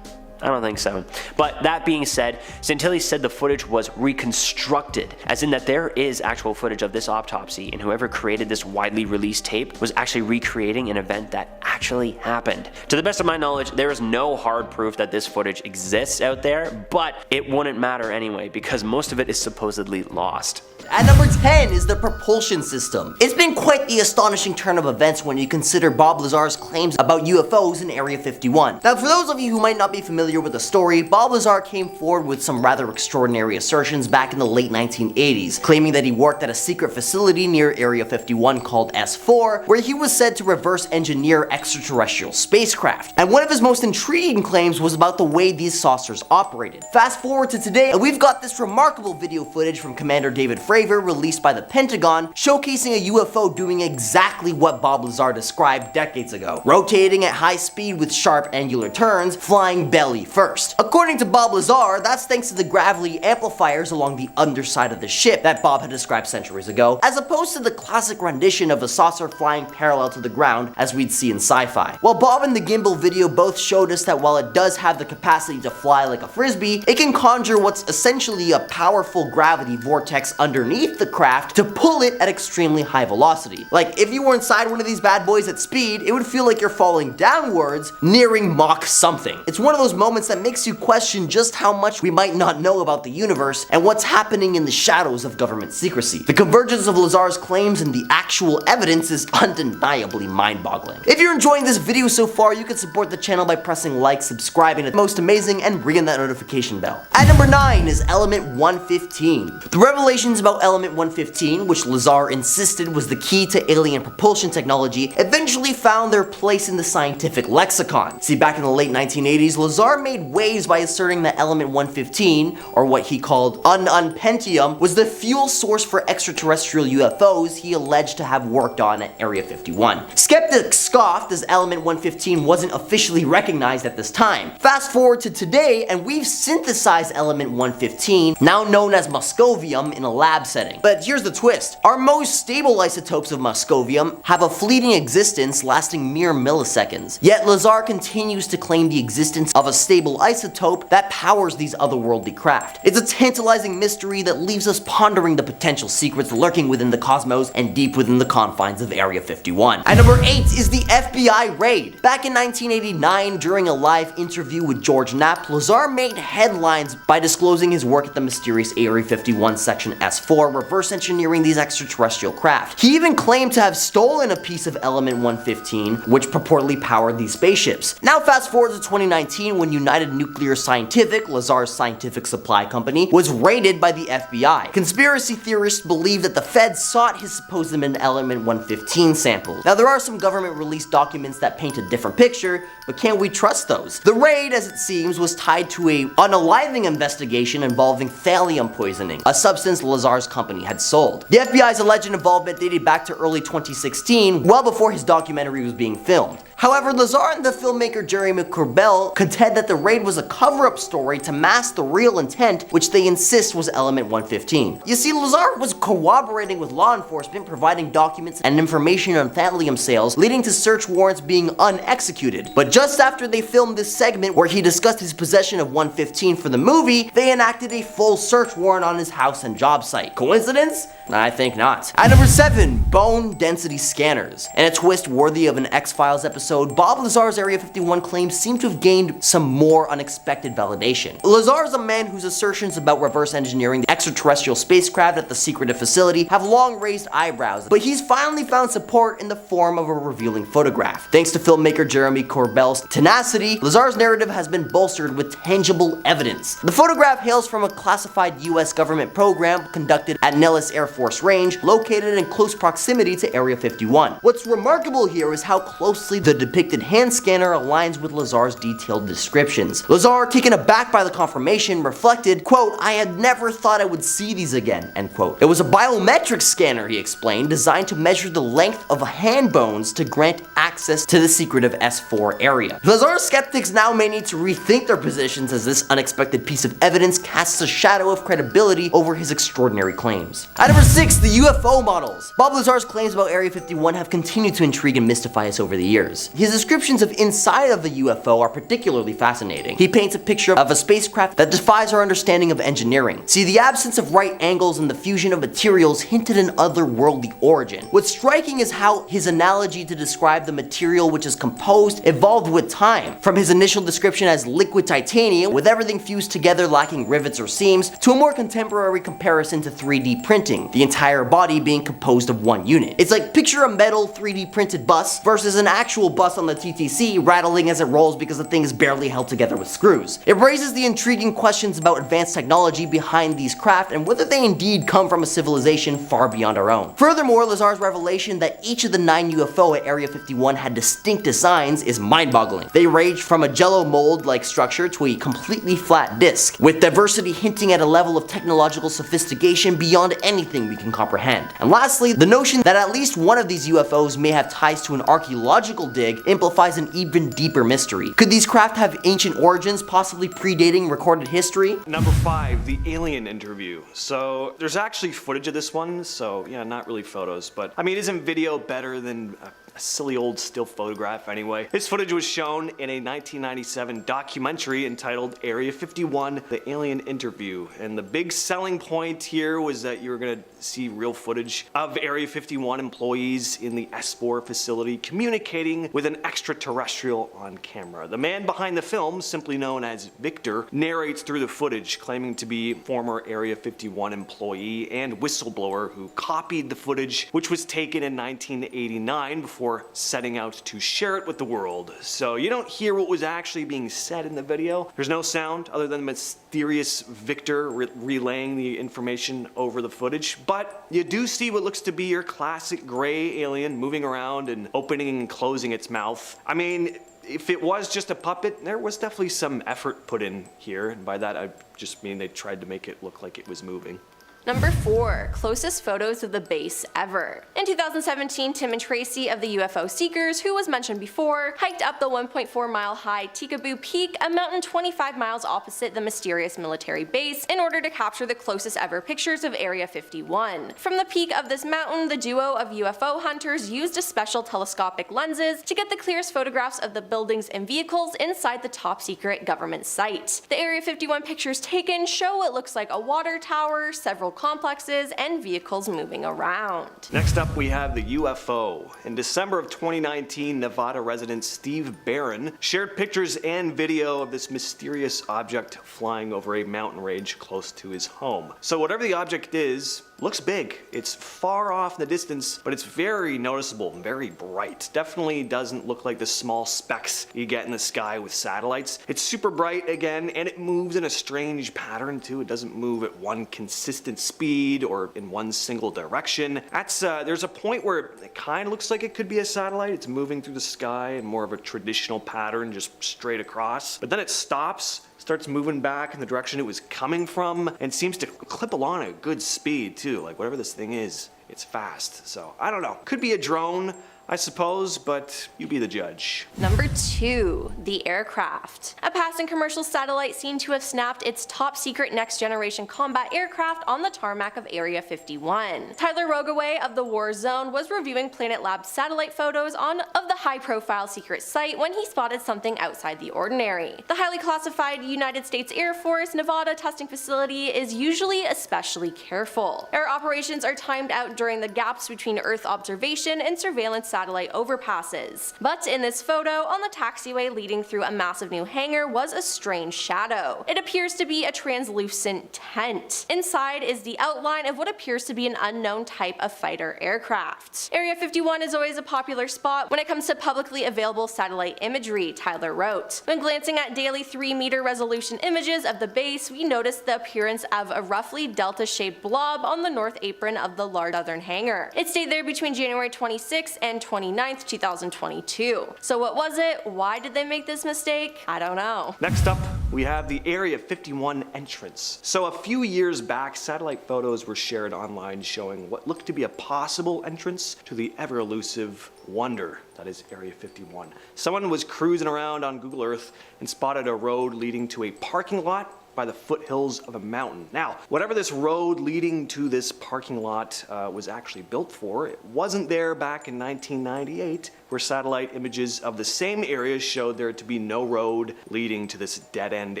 Speaker 7: I don't think so. But that being said, Santilli said the footage was reconstructed, as in that there is actual footage of this autopsy, and whoever created this widely released tape was actually recreating an event that actually happened. To the best of my knowledge, there is no hard proof that this footage exists out there, but it wouldn't matter anyway because most of it is supposedly lost.
Speaker 8: At number 10 is the propulsion system. It's been quite the astonishing turn of events when you consider Bob Lazar's claims about UFOs in Area 51. Now, for those of you who might not be familiar with the story, Bob Lazar came forward with some rather extraordinary assertions back in the late 1980s, claiming that he worked at a secret facility near Area 51 called S4, where he was said to reverse engineer extraterrestrial spacecraft. And one of his most intriguing claims was about the way these saucers operated. Fast forward to today, and we've got this remarkable video footage from Commander David Fravor released by the Pentagon, showcasing a UFO doing exactly what Bob Lazar described decades ago, rotating at high speed with sharp angular turns, flying belly first. According to Bob Lazar, that's thanks to the gravity amplifiers along the underside of the ship that Bob had described centuries ago, as opposed to the classic rendition of a saucer flying parallel to the ground as we'd see in sci-fi. While Bob and the gimbal video both showed us that while it does have the capacity to fly like a frisbee, it can conjure what's essentially a powerful gravity vortex underneath the craft to pull it at extremely high velocity. Like, if you were inside one of these bad boys at speed, it would feel like you're falling downwards, nearing Mach something. It's one of those moments that makes you question just how much we might not know about the universe and what's happening in the shadows of government secrecy. The convergence of Lazar's claims and the actual evidence is undeniably mind-boggling. If you're enjoying this video so far, you can support the channel by pressing like, subscribing to Most Amazing, and ringing that notification bell. At number 9 is Element 115. The revelations about Element 115, which Lazar insisted was the key to alien propulsion technology, eventually found their place in the scientific lexicon. See, back in the late 1980s, Lazar made waves by asserting that Element 115, or what he called unpentium, was the fuel source for extraterrestrial UFOs he alleged to have worked on at Area 51. Skeptics scoffed as Element 115 wasn't officially recognized at this time. Fast forward to today, and we've synthesized Element 115, now known as moscovium, in a lab setting. But here's the twist. Our most stable isotopes of moscovium have a fleeting existence lasting mere milliseconds. Yet Lazar continues to claim the existence of a stable isotope that powers these otherworldly craft. It's a tantalizing mystery that leaves us pondering the potential secrets lurking within the cosmos and deep within the confines of Area 51. At number 8 is the FBI raid. Back in 1989, during a live interview with George Knapp, Lazar made headlines by disclosing his work at the mysterious Area 51 Section S4, reverse engineering these extraterrestrial craft. He even claimed to have stolen a piece of Element 115, which purportedly powered these spaceships. Now fast forward to 2019, when United Nuclear Scientific, Lazar's scientific supply company, was raided by the FBI. Conspiracy theorists believe that the feds sought his supposed Element 115 samples. Now there are some government-released documents that paint a different picture, but can we trust those? The raid, as it seems, was tied to an unaliving investigation involving thallium poisoning, a substance Lazar's company had sold. The FBI's alleged involvement dated back to early 2016, well before his documentary was being filmed. However, Lazar and the filmmaker Jeremy Corbell contend that the raid was a cover-up story to mask the real intent, which they insist was Element 115. You see, Lazar was cooperating with law enforcement, providing documents and information on thallium sales, leading to search warrants being unexecuted. But just after they filmed this segment where he discussed his possession of 115 for the movie, they enacted a full search warrant on his house and job site. Coincidence? I think not. At number 7, bone density scanners. In a twist worthy of an X-Files episode, Bob Lazar's Area 51 claims seem to have gained some more unexpected validation. Lazar is a man whose assertions about reverse engineering the extraterrestrial spacecraft at the secretive facility have long raised eyebrows, but he's finally found support in the form of a revealing photograph. Thanks to filmmaker Jeremy Corbell's tenacity, Lazar's narrative has been bolstered with tangible evidence. The photograph hails from a classified US government program conducted at Nellis Air Force Range, located in close proximity to Area 51. What's remarkable here is how closely the depicted hand scanner aligns with Lazar's detailed descriptions. Lazar, taken aback by the confirmation, reflected, quote, "I had never thought I would see these again," end quote. It was a biometric scanner, he explained, designed to measure the length of hand bones to grant access to the secretive S4 area. Lazar's skeptics now may need to rethink their positions as this unexpected piece of evidence casts a shadow of credibility over his extraordinary claims. At number 6, the UFO models. Bob Lazar's claims about Area 51 have continued to intrigue and mystify us over the years. His descriptions of inside of the UFO are particularly fascinating. fascinating. He paints a picture of a spacecraft that defies our understanding of engineering. See, the absence of right angles and the fusion of materials hinted an otherworldly origin. What's striking is how his analogy to describe the material which is composed evolved with time, from his initial description as liquid titanium with everything fused together lacking rivets or seams, to a more contemporary comparison to 3D printing, the entire body being composed of one unit. It's like picture a metal 3D printed bus versus an actual bus on the TTC rattling as it rolls because the thing is barely held together with screws. It raises the intriguing questions about advanced technology behind these craft and whether they indeed come from a civilization far beyond our own. Furthermore, Lazar's revelation that each of the 9 UFO at Area 51 had distinct designs is mind-boggling. They ranged from a jello mold-like structure to a completely flat disc, with diversity hinting at a level of technological sophistication beyond anything we can comprehend. And lastly, the notion that at least one of these UFOs may have ties to an archaeological dig amplifies an even deeper mystery. Could these craft have ancient origins, possibly predating recorded history?
Speaker 1: Number 5, the alien interview. So there's actually footage of this one, so yeah, not really photos, but I mean, isn't video better than a silly old still photograph anyway? This footage was shown in a 1997 documentary entitled Area 51, The Alien Interview, and the big selling point here was that you were gonna see real footage of Area 51 employees in the S4 facility communicating with an extraterrestrial on camera. The man behind the film, simply known as Victor, narrates through the footage, claiming to be former Area 51 employee and whistleblower who copied the footage, which was taken in 1989 before setting out to share it with the world. So you don't hear what was actually being said in the video. There's no sound other than the mysterious Victor relaying the information over the footage, but you do see what looks to be your classic gray alien moving around and opening and closing its mouth. I mean, if it was just a puppet, there was definitely some effort put in here, and by that I just mean they tried to make it look like it was moving.
Speaker 12: Number 4, closest photos of the base ever. In 2017, Tim and Tracy of the UFO Seekers, who was mentioned before, hiked up the 1.4 mile high Tikaboo Peak, a mountain 25 miles opposite the mysterious military base, in order to capture the closest ever pictures of Area 51. From the peak of this mountain, the duo of UFO hunters used a special telescopic lenses to get the clearest photographs of the buildings and vehicles inside the top secret government site. The Area 51 pictures taken show what looks like a water tower, several complexes, and vehicles moving around.
Speaker 1: Next up, we have the UFO. In December of 2019, Nevada resident Steve Barron shared pictures and video of this mysterious object flying over a mountain range close to his home. So whatever the object is, looks big. It's far off in the distance, but it's very noticeable and very bright. Definitely doesn't look like the small specks you get in the sky with satellites. It's super bright again, and it moves in a strange pattern too. It doesn't move at one consistent speed or in one single direction. There's a point where it kind of looks like it could be a satellite. It's moving through the sky in more of a traditional pattern, just straight across. But then it stops, starts moving back in the direction it was coming from, and seems to clip along at a good speed too. Like whatever this thing is, it's fast. So I don't know. Could be a drone, I suppose, but you be the judge.
Speaker 12: Number 2, the aircraft. A passing commercial satellite seemed to have snapped its top secret next generation combat aircraft on the tarmac of Area 51. Tyler Rogaway of the War Zone was reviewing Planet Labs satellite photos of the high profile secret site when he spotted something outside the ordinary. The highly classified United States Air Force Nevada testing facility is usually especially careful. Air operations are timed out during the gaps between Earth observation and surveillance satellite overpasses. But in this photo, on the taxiway leading through a massive new hangar was a strange shadow. It appears to be a translucent tent. Inside is the outline of what appears to be an unknown type of fighter aircraft. Area 51 is always a popular spot when it comes to publicly available satellite imagery, Tyler wrote. When glancing at daily 3-meter resolution images of the base, we noticed the appearance of a roughly delta-shaped blob on the north apron of the large southern hangar. It stayed there between January 26 and 29th, 2022. So what was it? Why did they make this mistake? I don't know.
Speaker 1: Next up, we have the Area 51 entrance. So a few years back, satellite photos were shared online showing what looked to be a possible entrance to the ever elusive wonder that is Area 51. Someone was cruising around on Google Earth and spotted a road leading to a parking lot by the foothills of a mountain. Now, whatever this road leading to this parking lot was actually built for, it wasn't there back in 1998, where satellite images of the same area showed there to be no road leading to this dead-end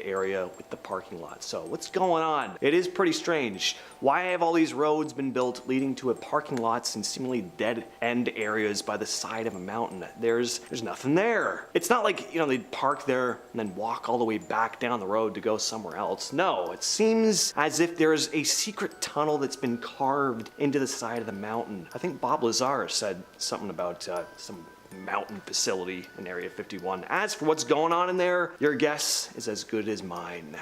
Speaker 1: area with the parking lot. So what's going on? It is pretty strange. Why have all these roads been built leading to a parking lots and seemingly dead-end areas by the side of a mountain? There's nothing there. It's not like, you know, they'd park there and then walk all the way back down the road to go somewhere else. No, it seems as if there's a secret tunnel that's been carved into the side of the mountain. I think Bob Lazar said something about some mountain facility in Area 51. As for what's going on in there, your guess is as good as mine.